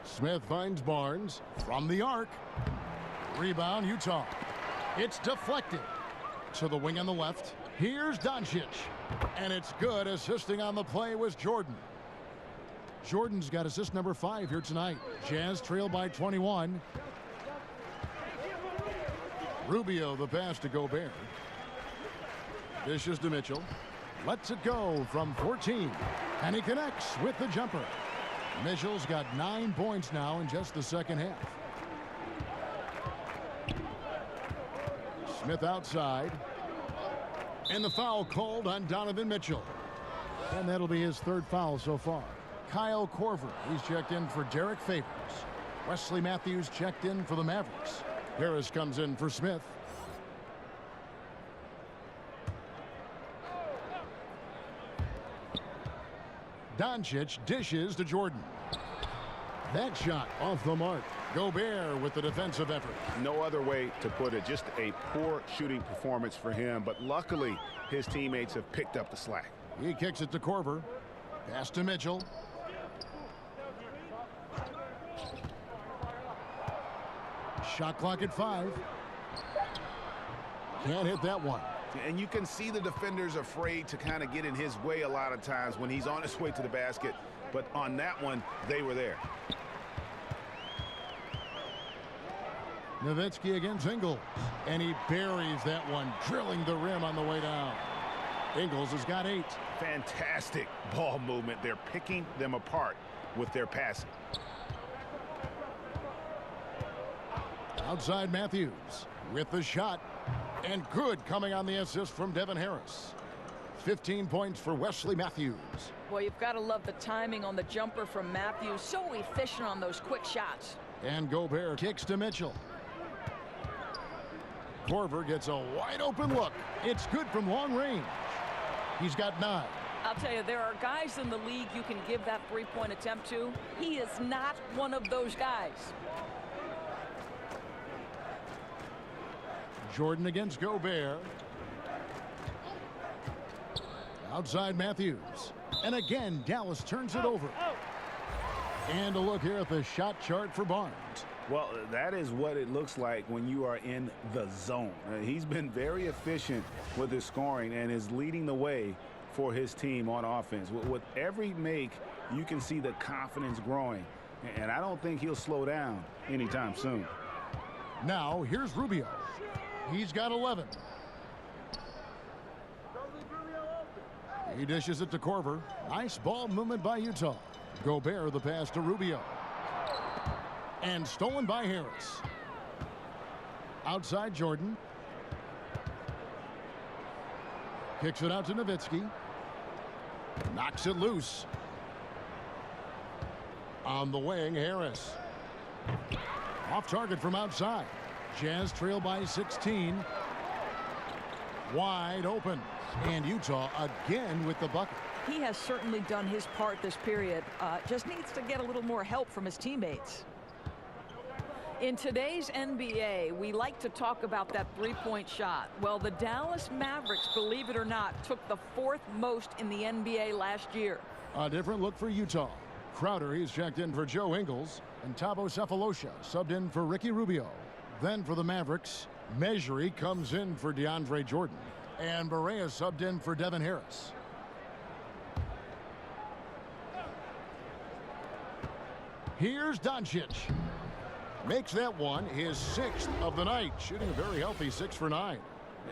Smith finds Barnes from the arc. Rebound, Utah. It's deflected to the wing on the left. Here's Doncic. And it's good. Assisting on the play was Jordan. Jordan's got assist number 5 here tonight. Jazz trail by 21. Rubio the pass to Gobert. Dishes to Mitchell. Lets it go from 14. And he connects with the jumper. Mitchell's got 9 points now in just the second half. Smith outside. And the foul called on Donovan Mitchell. And that'll be his 3rd foul so far. Kyle Korver, he's checked in for Derek Favors. Wesley Matthews checked in for the Mavericks. Harris comes in for Smith. Doncic dishes to Jordan. That shot off the mark. Gobert with the defensive effort. No other way to put it. Just a poor shooting performance for him, but luckily his teammates have picked up the slack. He kicks it to Korver. Pass to Mitchell. Shot clock at 5. Can't hit that one. And you can see the defenders afraid to kind of get in his way a lot of times when he's on his way to the basket. But on that one, they were there. Nowitzki against Ingles. And he buries that one, drilling the rim on the way down. Ingles has got 8. Fantastic ball movement. They're picking them apart with their passing. Outside Matthews. with the shot. And good coming on the assist from Devin Harris. 15 points for Wesley Matthews. Well, you've got to love the timing on the jumper from Matthews. So efficient on those quick shots. And Gobert kicks to Mitchell. Korver gets a wide open look. It's good from long range. He's got 9. I'll tell you, there are guys in the league you can give that three-point attempt to. He is not one of those guys. Jordan against Gobert. Outside Matthews. And again, Dallas turns it over. And a look here at the shot chart for Barnes. Well, that is what it looks like when you are in the zone. He's been very efficient with his scoring and is leading the way for his team on offense. With every make, you can see the confidence growing. And I don't think he'll slow down anytime soon. Now, here's Rubio. He's got 11. He dishes it to Korver. Nice ball movement by Utah. Gobert the pass to Rubio. And stolen by Harris. Outside Jordan. Kicks it out to Nowitzki. Knocks it loose. On the wing, Harris. Off target from outside. Jazz trail by 16. Wide open. And Utah again with the bucket. He has certainly done his part this period. Just needs to get a little more help from his teammates. In today's NBA, we like to talk about that three-point shot. Well, the Dallas Mavericks, believe it or not, took the 4th most in the NBA last year. A different look for Utah. Crowder, he's checked in for Joe Ingles. And Thabo Sefolosha subbed in for Ricky Rubio. Then for the Mavericks, Mejri comes in for DeAndre Jordan. And Barea subbed in for Devin Harris. Here's Doncic. Makes that one his 6th of the night, shooting a very healthy 6 for 9.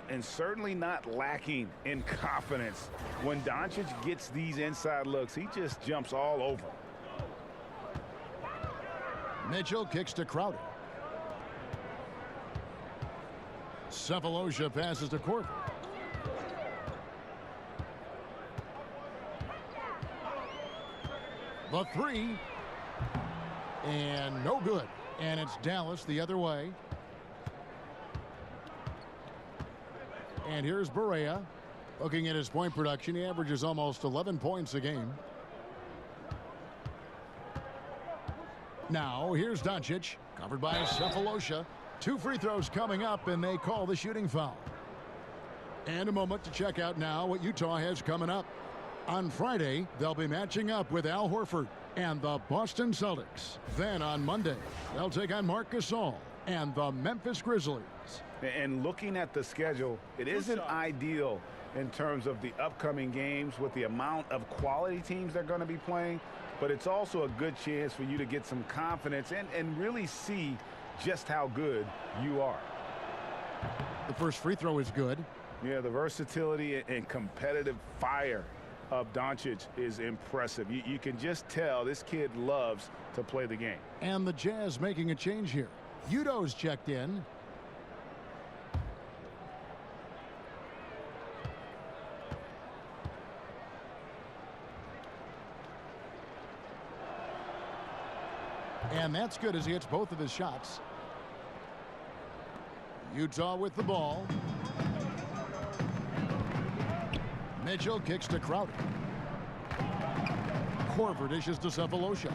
And certainly not lacking in confidence. When Doncic gets these inside looks, he just jumps all over. Mitchell kicks to Crowder. Sefolosha passes to Korver. The 3. And no good. And it's Dallas the other way. And here's Barea. Looking at his point production, he averages almost 11 points a game. Now, here's Doncic, covered by Sefolosha. 2 free throws coming up, and they call the shooting foul. And a moment to check out now what Utah has coming up. On Friday, they'll be matching up with Al Horford and the Boston Celtics. Then on Monday, they'll take on Marc Gasol and the Memphis Grizzlies. And looking at the schedule, it isn't ideal in terms of the upcoming games with the amount of quality teams they're going to be playing, but it's also a good chance for you to get some confidence and really see just how good you are. The first free throw is good. Yeah, the versatility and competitive fire of Doncic is impressive. You can just tell this kid loves to play the game. And the Jazz making a change here. Udo's checked in. And that's good as he hits both of his shots. Utah with the ball. Mitchell kicks to Crowder. Korver dishes to Sefolosha.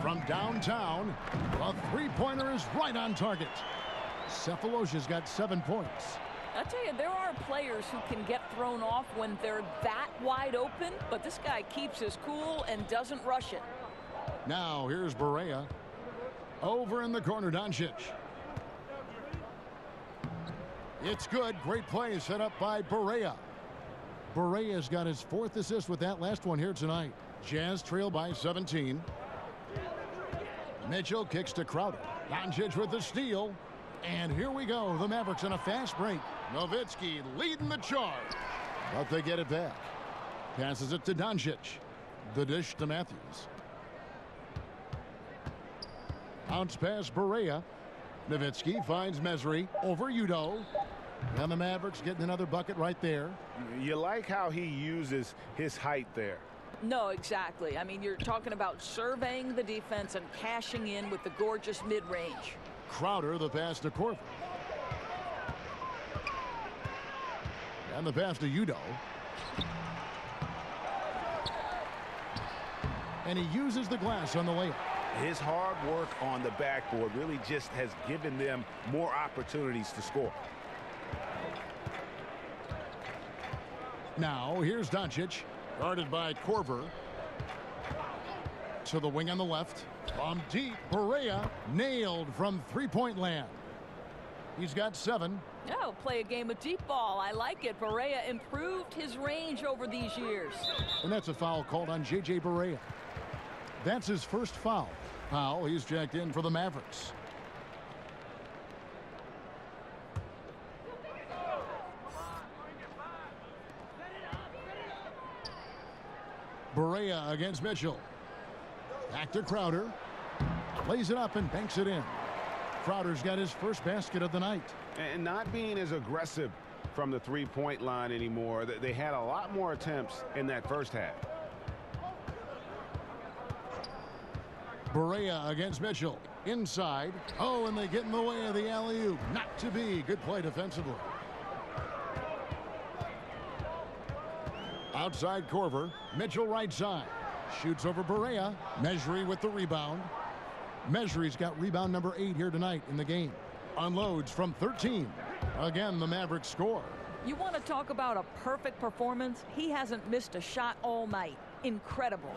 From downtown, a three-pointer is right on target. Sefolosha's got 7 points. I tell you, there are players who can get thrown off when they're that wide open, but this guy keeps his cool and doesn't rush it. Now here's Barea. Over in the corner, Doncic. It's good. Great play set up by Barea. Barea's got his 4th assist with that last one here tonight. Jazz trail by 17. Mitchell kicks to Crowder. Doncic with the steal. And here we go. The Mavericks on a fast break. Nowitzki leading the charge. But they get it back. Passes it to Doncic. The dish to Matthews. Bounce pass Barea. Nowitzki finds Mesri over Udo. And the Mavericks getting another bucket right there. You like how he uses his height there. No, exactly. I mean, you're talking about surveying the defense and cashing in with the gorgeous mid-range. Crowder, the pass to Korver. And the pass to Udo. And he uses the glass on the layup. His hard work on the backboard really just has given them more opportunities to score. Now, here's Doncic, guarded by Korver. To the wing on the left. From deep, Barea nailed from three-point land. He's got 7. Oh, play a game of deep ball. I like it. Barea improved his range over these years. And that's a foul called on J.J. Barea. That's his first foul. Powell, he's checked in for the Mavericks. Barea against Mitchell. Back to Crowder. Lays it up and banks it in. Crowder's got his first basket of the night. And not being as aggressive from the three-point line anymore. They had a lot more attempts in that first half. Barea against Mitchell. Inside. Oh, and they get in the way of the alley-oop. Not to be. Good play defensively. Outside Korver. Mitchell right side. Shoots over Barea. Mesri with the rebound. Mesri's got rebound number 8 here tonight in the game. Unloads from 13. Again, the Mavericks score. You want to talk about a perfect performance? He hasn't missed a shot all night. Incredible.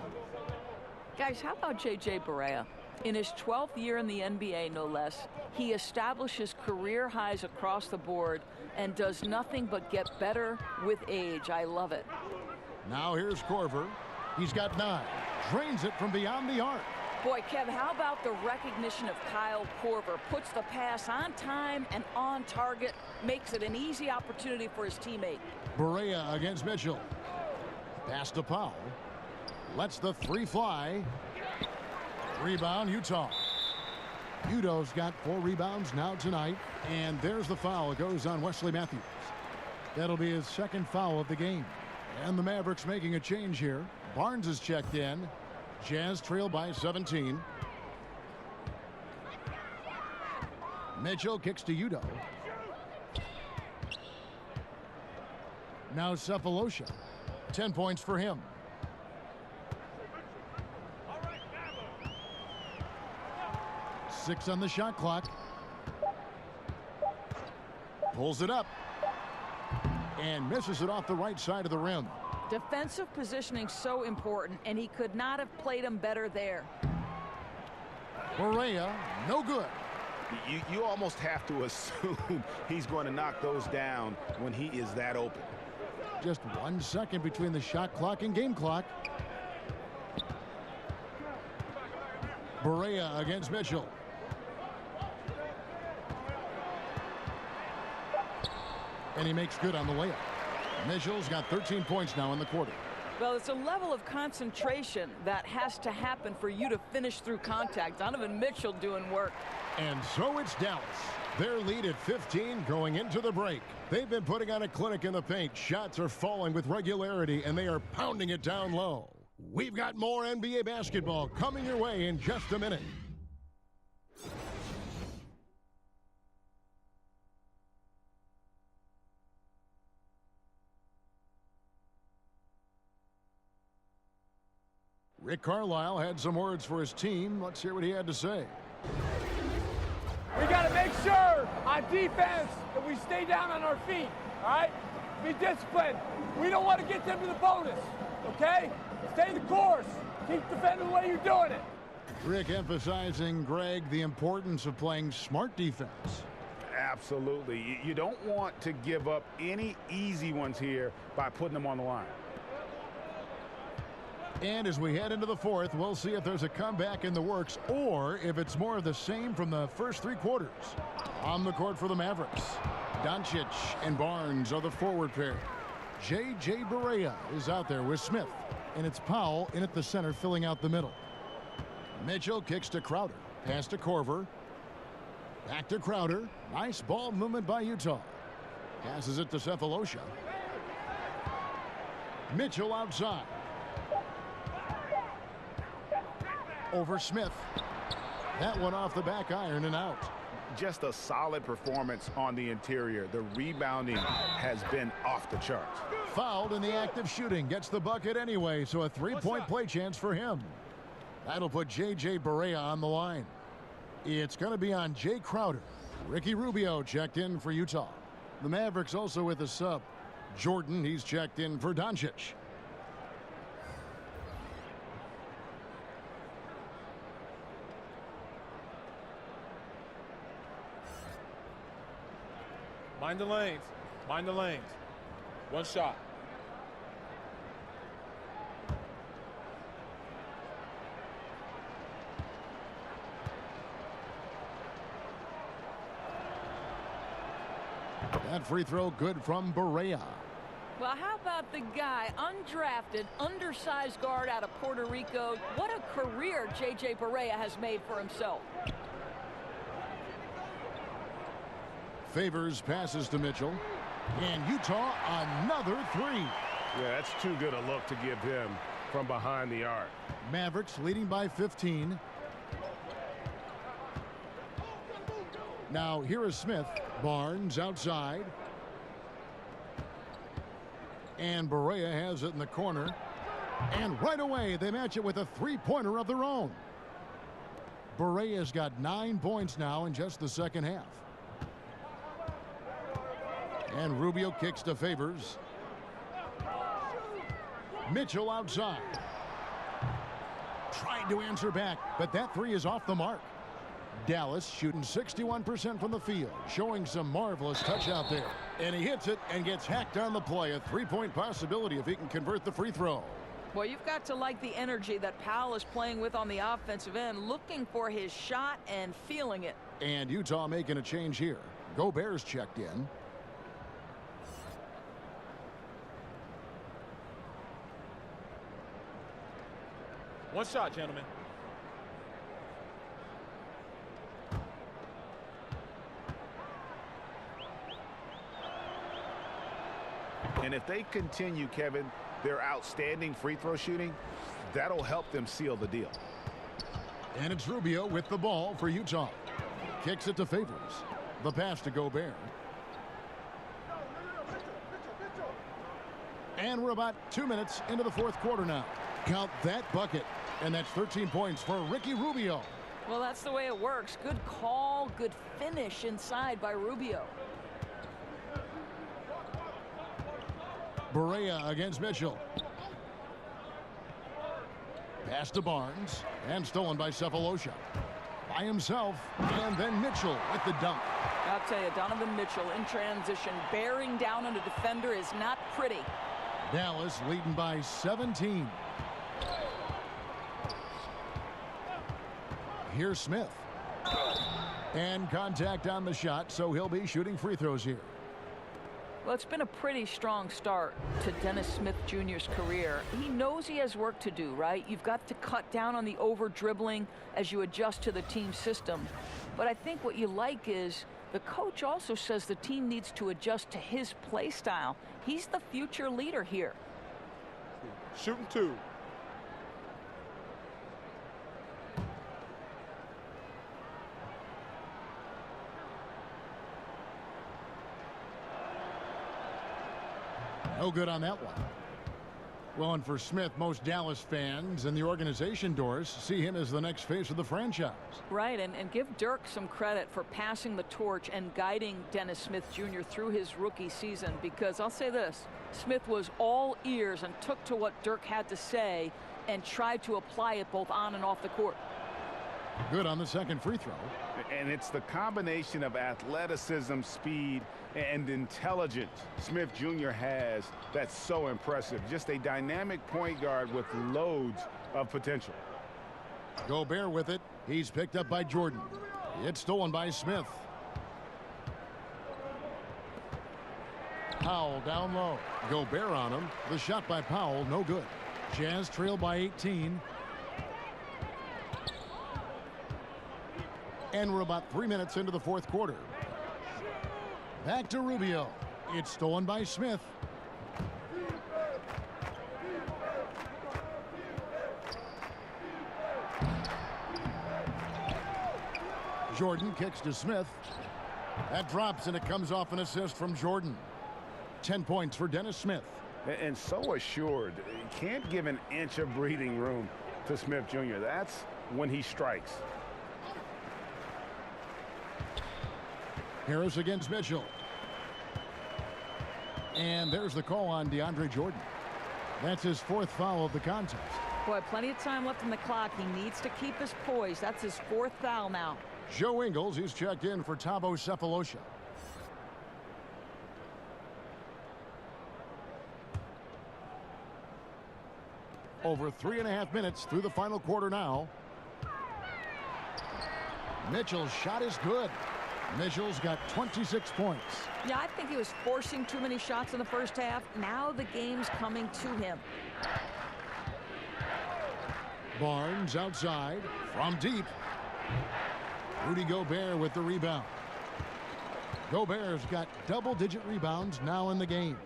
Guys, how about J.J. Barea? In his 12th year in the NBA, no less, he establishes career highs across the board and does nothing but get better with age. I love it. Now here's Korver. He's got 9. Drains it from beyond the arc. Boy, Kev, how about the recognition of Kyle Korver? Puts the pass on time and on target, makes it an easy opportunity for his teammate. Barea against Mitchell. Pass to Powell. Lets the 3 fly. Rebound, Utah. Udo's got 4 rebounds now tonight. And there's the foul. It goes on Wesley Matthews. That'll be his second foul of the game. And the Mavericks making a change here. Barnes is checked in. Jazz trail by 17. Mitchell kicks to Udo. Now Cephalosha. 10 points for him. Six on the shot clock. Pulls it up. And misses it off the right side of the rim. Defensive positioning so important, and he could not have played him better there. Barea, no good. You almost have to assume he's going to knock those down when he is that open. Just 1 second between the shot clock and game clock. Barea against Mitchell. And he makes good on the layup. Mitchell's got 13 points now in the quarter. Well, it's a level of concentration that has to happen for you to finish through contact. Donovan Mitchell doing work. And so it's Dallas. Their lead at 15 going into the break. They've been putting on a clinic in the paint. Shots are falling with regularity, and they are pounding it down low. We've got more NBA basketball coming your way in just a minute. Rick Carlisle had some words for his team. Let's hear what he had to say. We got to make sure on defense that we stay down on our feet, all right? Be disciplined. We don't want to get them to the bonus, okay? Stay the course. Keep defending the way you're doing it. Rick emphasizing, Greg, the importance of playing smart defense. Absolutely. You don't want to give up any easy ones here by putting them on the line. And as we head into the fourth, we'll see if there's a comeback in the works or if it's more of the same from the first 3 quarters. On the court for the Mavericks, Doncic and Barnes are the forward pair. J.J. Barea is out there with Smith. And it's Powell in at the center, filling out the middle. Mitchell kicks to Crowder. Pass to Korver. Back to Crowder. Nice ball movement by Utah. Passes it to Cephalosha. Mitchell outside. Over Smith. That one off the back iron and out. Just a solid performance on the interior. The rebounding has been off the charts. Fouled in the act of shooting. Gets the bucket anyway, so a three-point play chance for him. That'll put J.J. Barea on the line. It's going to be on Jay Crowder. Ricky Rubio checked in for Utah. The Mavericks also with a sub. Jordan, he's checked in for Doncic. Mind the lanes. Mind the lanes. One shot. That free throw good from Barea. Well, how about the guy, undrafted, undersized guard out of Puerto Rico? What a career J.J. Barea has made for himself. Favors passes to Mitchell. And Utah, another three. Yeah, that's too good a look to give him from behind the arc. Mavericks leading by 15. Now here is Smith. Barnes outside. And Barea has it in the corner. And right away they match it with a three-pointer of their own. Barea's got 9 points now in just the second half. And Rubio kicks to Favors. Mitchell outside. Trying to answer back, but that three is off the mark. Dallas shooting 61% from the field, showing some marvelous touch out there. And he hits it and gets hacked on the play. A three-point possibility if he can convert the free throw. Well, you've got to like the energy that Powell is playing with on the offensive end, looking for his shot and feeling it. And Utah making a change here. Gobert's checked in. One shot, gentlemen. And if they continue, Kevin, their outstanding free throw shooting, that'll help them seal the deal. And it's Rubio with the ball for Utah. Kicks it to Favors. The pass to Gobert. And we're about 2 minutes into the fourth quarter now. Count that bucket. And that's 13 points for Ricky Rubio. Well, that's the way it works. Good call, good finish inside by Rubio. Barea against Mitchell. Pass to Barnes. And stolen by Cephalosha. By himself. And then Mitchell with the dunk. I'll tell you, Donovan Mitchell in transition, bearing down on a defender is not pretty. Dallas leading by 17. Here's Smith. And contact on the shot, so he'll be shooting free throws here. Well, it's been a pretty strong start to Dennis Smith Jr.'s career. He knows he has work to do, right? You've got to cut down on the over-dribbling as you adjust to the team system. But I think what you like is the coach also says the team needs to adjust to his play style. He's the future leader here. Shooting two. No good on that one. Well, and for Smith, most Dallas fans and the organization, Doris, see him as the next face of the franchise. Right, and give Dirk some credit for passing the torch and guiding Dennis Smith Jr. through his rookie season, because I'll say this, Smith was all ears and took to what Dirk had to say and tried to apply it both on and off the court. Good on the second free throw. And it's the combination of athleticism, speed, and intelligence Smith Jr. has that's so impressive. Just a dynamic point guard with loads of potential. Gobert with it. He's picked up by Jordan. It's stolen by Smith. Powell down low. Gobert on him. The shot by Powell, no good. Jazz trail by 18. And we're about 3 minutes into the fourth quarter. Back to Rubio. It's stolen by Smith. Jordan kicks to Smith. That drops, and it comes off an assist from Jordan. 10 points for Dennis Smith. And so assured. You can't give an inch of breathing room to Smith Jr. That's when he strikes. Harris against Mitchell. And there's the call on DeAndre Jordan. That's his fourth foul of the contest. Boy, plenty of time left in the clock. He needs to keep his poise. That's his fourth foul now. Joe Ingles, he's checked in for Thabo Cephalosha. Over 3.5 minutes through the final quarter now. Mitchell's shot is good. Mitchell's got 26 points. Yeah, I think he was forcing too many shots in the first half. Now the game's coming to him. Barnes outside from deep. Rudy Gobert with the rebound. Gobert's got double-digit rebounds now in the game.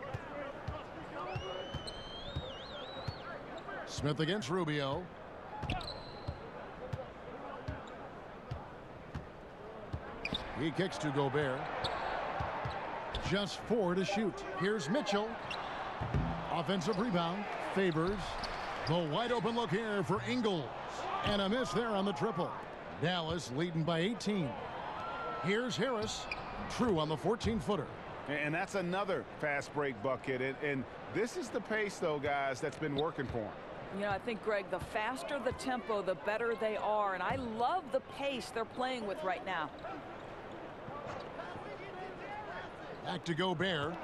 Smith against Rubio. He kicks to Gobert. Just 4 to shoot. Here's Mitchell. Offensive rebound. Favors. The wide open look here for Ingles. And a miss there on the triple. Dallas leading by 18. Here's Harris. True on the 14-footer. And that's another fast break bucket. And this is the pace, though, guys, that's been working for him. You know, I think, Greg, the faster the tempo, the better they are. And I love the pace they're playing with right now. Back to Gobert.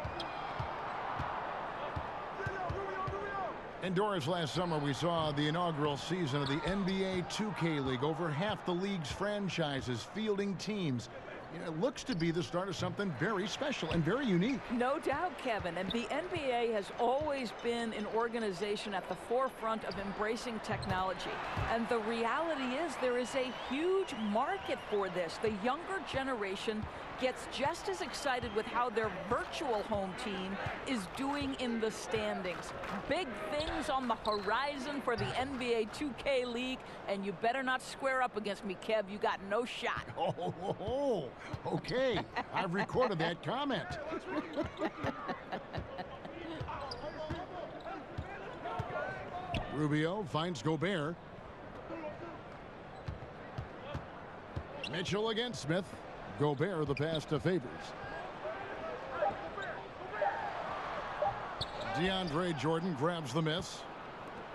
Indoors last summer, we saw the inaugural season of the NBA 2K League. Over half the league's franchises fielding teams. You know, it looks to be the start of something very special and very unique. No doubt, Kevin. And the NBA has always been an organization at the forefront of embracing technology. And the reality is there is a huge market for this. The younger generation gets just as excited with how their virtual home team is doing in the standings. Big things on the horizon for the NBA 2K League, and you better not square up against me, Kev. You got no shot. Oh, okay. I've recorded that comment. Rubio finds Gobert. Mitchell against Smith. Gobert the pass to Favors. DeAndre Jordan grabs the miss.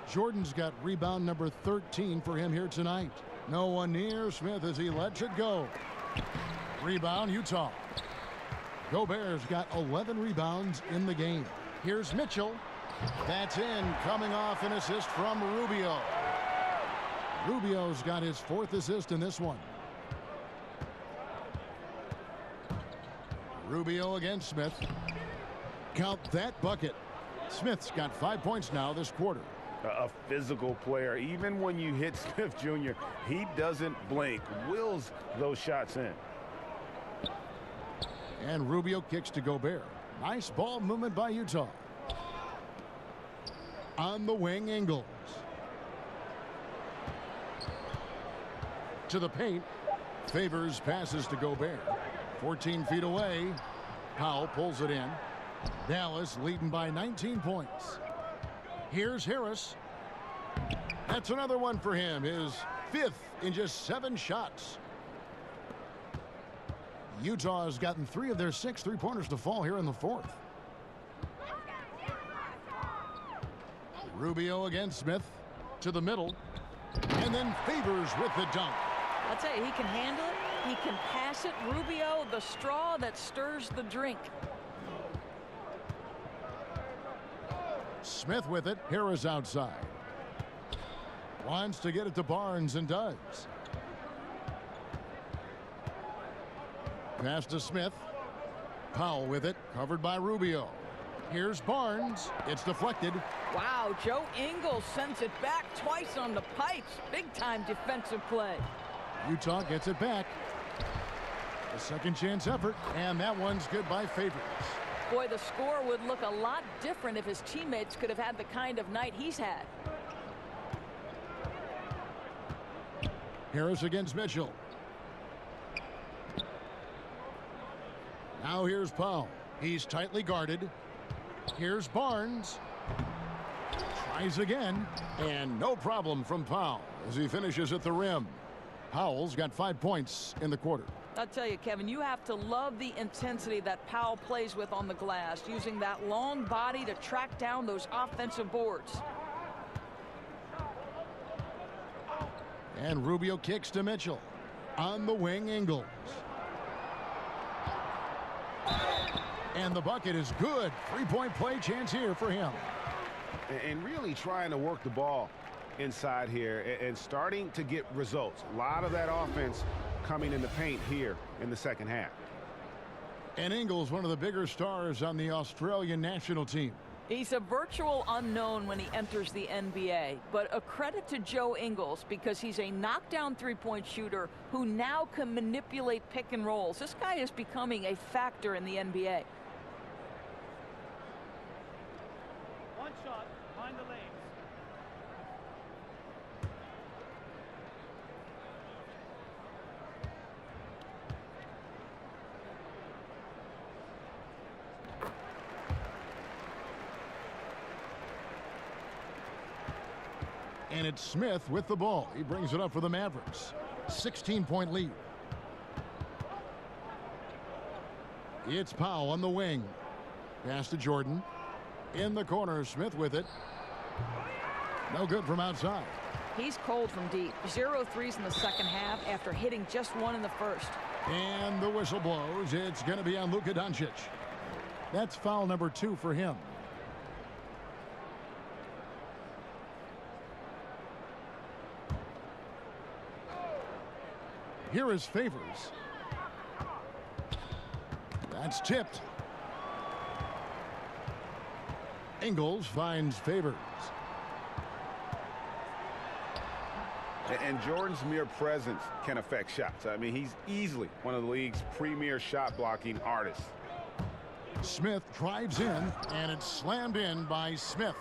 Jordan's got rebound number 13 for him here tonight. No one near Smith as he lets it go. Rebound Utah. Gobert's got 11 rebounds in the game. Here's Mitchell. That's in, coming off an assist from Rubio. Rubio's got his 4th assist in this one. Rubio against Smith. Count that bucket. Smith's got 5 points now this quarter. A physical player. Even when you hit Smith Jr., he doesn't blink. Wills those shots in. And Rubio kicks to Gobert. Nice ball movement by Utah. On the wing, Ingles. To the paint. Favors passes to Gobert. 14 feet away. Powell pulls it in. Dallas leading by 19 points. Here's Harris. That's another one for him. His 5th in just 7 shots. Utah has gotten 3 of their 6 3-pointers to fall here in the 4th. Rubio against Smith. To the middle. And then Favors with the dunk. I'll tell you, he can handle it. He can pass it. Rubio, the straw that stirs the drink. Smith with it. Harris outside. Wants to get it to Barnes and does. Pass to Smith. Powell with it. Covered by Rubio. Here's Barnes. It's deflected. Wow, Joe Ingles sends it back twice on the pipes. Big-time defensive play. Utah gets it back. A second chance effort, and that one's good by Favors. Boy, the score would look a lot different if his teammates could have had the kind of night he's had. Harris against Mitchell. Now here's Powell. He's tightly guarded. Here's Barnes. Tries again, and no problem from Powell as he finishes at the rim. Powell's got 5 points in the quarter. I'll tell you, Kevin, you have to love the intensity that Powell plays with on the glass, using that long body to track down those offensive boards. And Rubio kicks to Mitchell. On the wing, Ingles. And the bucket is good. 3-point play chance here for him. And really trying to work the ball inside here and starting to get results. A lot of that offense coming in the paint here in the second half. And Ingles, one of the bigger stars on the Australian national team. He's a virtual unknown when he enters the NBA, but a credit to Joe Ingles because he's a knockdown three-point shooter who now can manipulate pick and rolls. This guy is becoming a factor in the NBA. One shot, behind the lanes. And it's Smith with the ball. He brings it up for the Mavericks. 16-point lead. It's Powell on the wing. Pass to Jordan. In the corner, Smith with it. No good from outside. He's cold from deep. 0 threes in the second half after hitting just one in the first. And the whistle blows. It's going to be on Luka Doncic. That's foul number 2 for him. Here is Favors. That's tipped. Ingles finds Favors. And Jordan's mere presence can affect shots. I mean, he's easily one of the league's premier shot blocking artists. Smith drives in, and it's slammed in by Smith.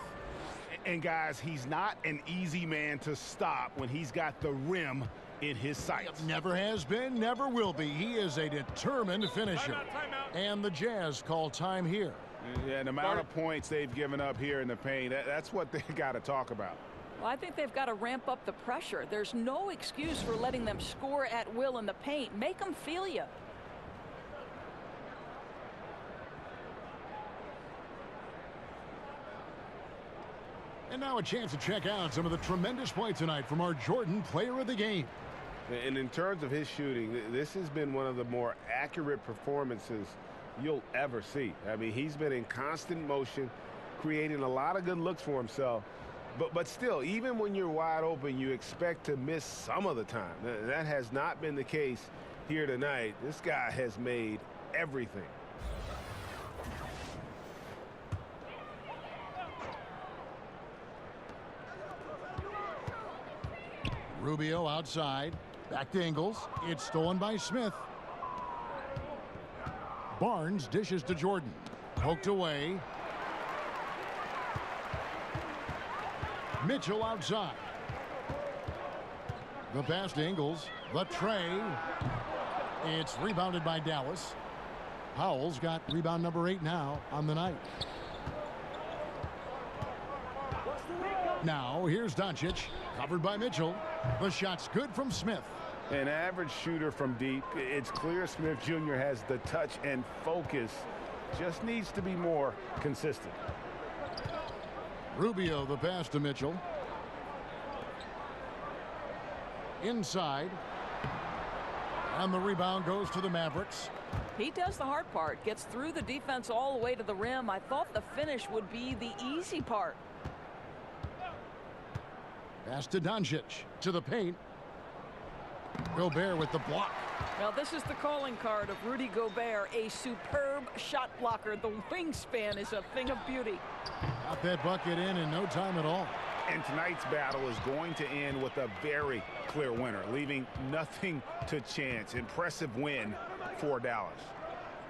And guys, he's not an easy man to stop when he's got the rim in his sights. Never has been, never will be. He is a determined finisher. Timeout. And the Jazz call time here. Yeah, the amount of points they've given up here in the paint, that's what they got to talk about. Well, I think they've got to ramp up the pressure. There's no excuse for letting them score at will in the paint. Make them feel you. And now a chance to check out some of the tremendous play tonight from our Jordan Player of the Game. And in terms of his shooting, this has been one of the more accurate performances you'll ever see. I mean, he's been in constant motion, creating a lot of good looks for himself. But still, even when you're wide open, you expect to miss some of the time. That has not been the case here tonight. This guy has made everything. Rubio outside. Back to Ingles. It's stolen by Smith. Barnes dishes to Jordan. Poked away. Mitchell outside. The pass to Ingles. The tray. It's rebounded by Dallas. Powell's got rebound number 8 now on the night. Now here's Doncic. Covered by Mitchell. The shot's good from Smith. An average shooter from deep. It's clear Smith Jr. has the touch and focus. Just needs to be more consistent. Rubio the pass to Mitchell. Inside. And the rebound goes to the Mavericks. He does the hard part. Gets through the defense all the way to the rim. I thought the finish would be the easy part. Pass to Doncic. To the paint. Gobert with the block. Well, this is the calling card of Rudy Gobert, a superb shot blocker. The wingspan is a thing of beauty. Got that bucket in no time at all. And tonight's battle is going to end with a very clear winner, leaving nothing to chance. Impressive win for Dallas.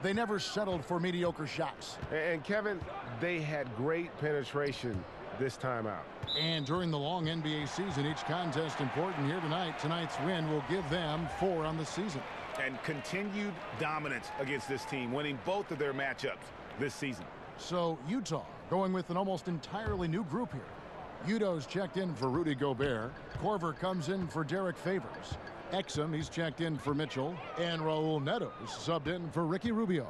They never settled for mediocre shots. And Kevin, they had great penetration this time out. And during the long NBA season, each contest important here tonight. Tonight's win will give them 4 on the season. And continued dominance against this team, winning both of their matchups this season. So Utah going with an almost entirely new group here. Udo's checked in for Rudy Gobert. Korver comes in for Derek Favors. Exum, he's checked in for Mitchell. And Raul Neto's subbed in for Ricky Rubio.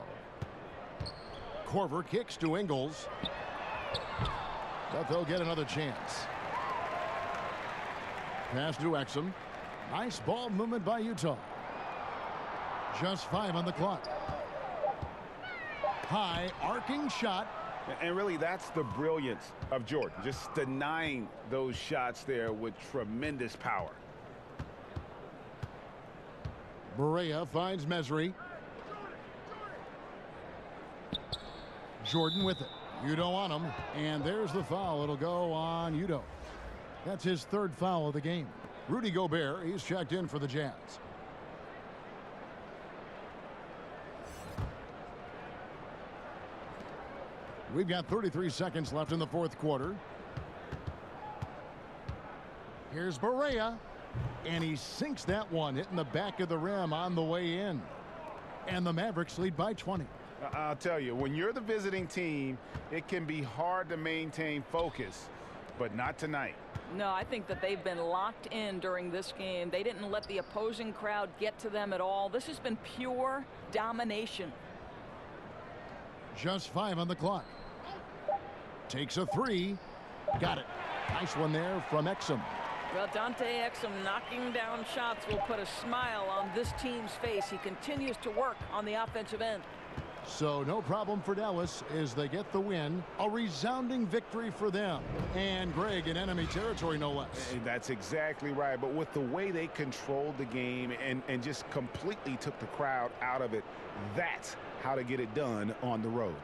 Korver kicks to Ingles. But they'll get another chance. Pass to Exum. Nice ball movement by Utah. Just 5 on the clock. High arcing shot. And really, that's the brilliance of Jordan, just denying those shots there with tremendous power. Barea finds Mesri. Jordan with it. Udo on him, and there's the foul. It'll go on Udo. That's his 3rd foul of the game. Rudy Gobert, he's checked in for the Jazz. We've got 33 seconds left in the 4th quarter. Here's Barea, and he sinks that one, hitting the back of the rim on the way in. And the Mavericks lead by 20. I'll tell you, when you're the visiting team, it can be hard to maintain focus, but not tonight. No, I think that they've been locked in during this game. They didn't let the opposing crowd get to them at all. This has been pure domination. Just 5 on the clock. Takes a 3. Got it. Nice one there from Exum. Well, Dante Exum knocking down shots will put a smile on this team's face. He continues to work on the offensive end. So no problem for Dallas as they get the win. A resounding victory for them. And Greg in enemy territory, no less. And that's exactly right. But with the way they controlled the game and just completely took the crowd out of it, that's how to get it done on the road.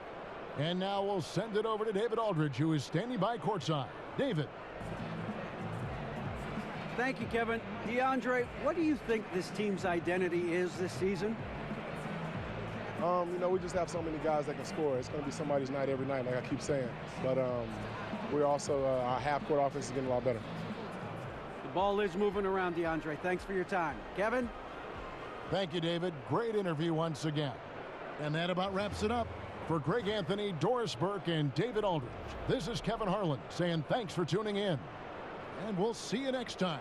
And now we'll send it over to David Aldridge, who is standing by courtside. David. Thank you, Kevin. DeAndre, what do you think this team's identity is this season? You know, we just have so many guys that can score. It's going to be somebody's night every night, like I keep saying. But we're also, our half-court offense is getting a lot better. The ball is moving around, DeAndre. Thanks for your time. Kevin? Thank you, David. Great interview once again. And that about wraps it up. For Greg Anthony, Doris Burke, and David Aldridge, this is Kevin Harlan saying thanks for tuning in. And we'll see you next time.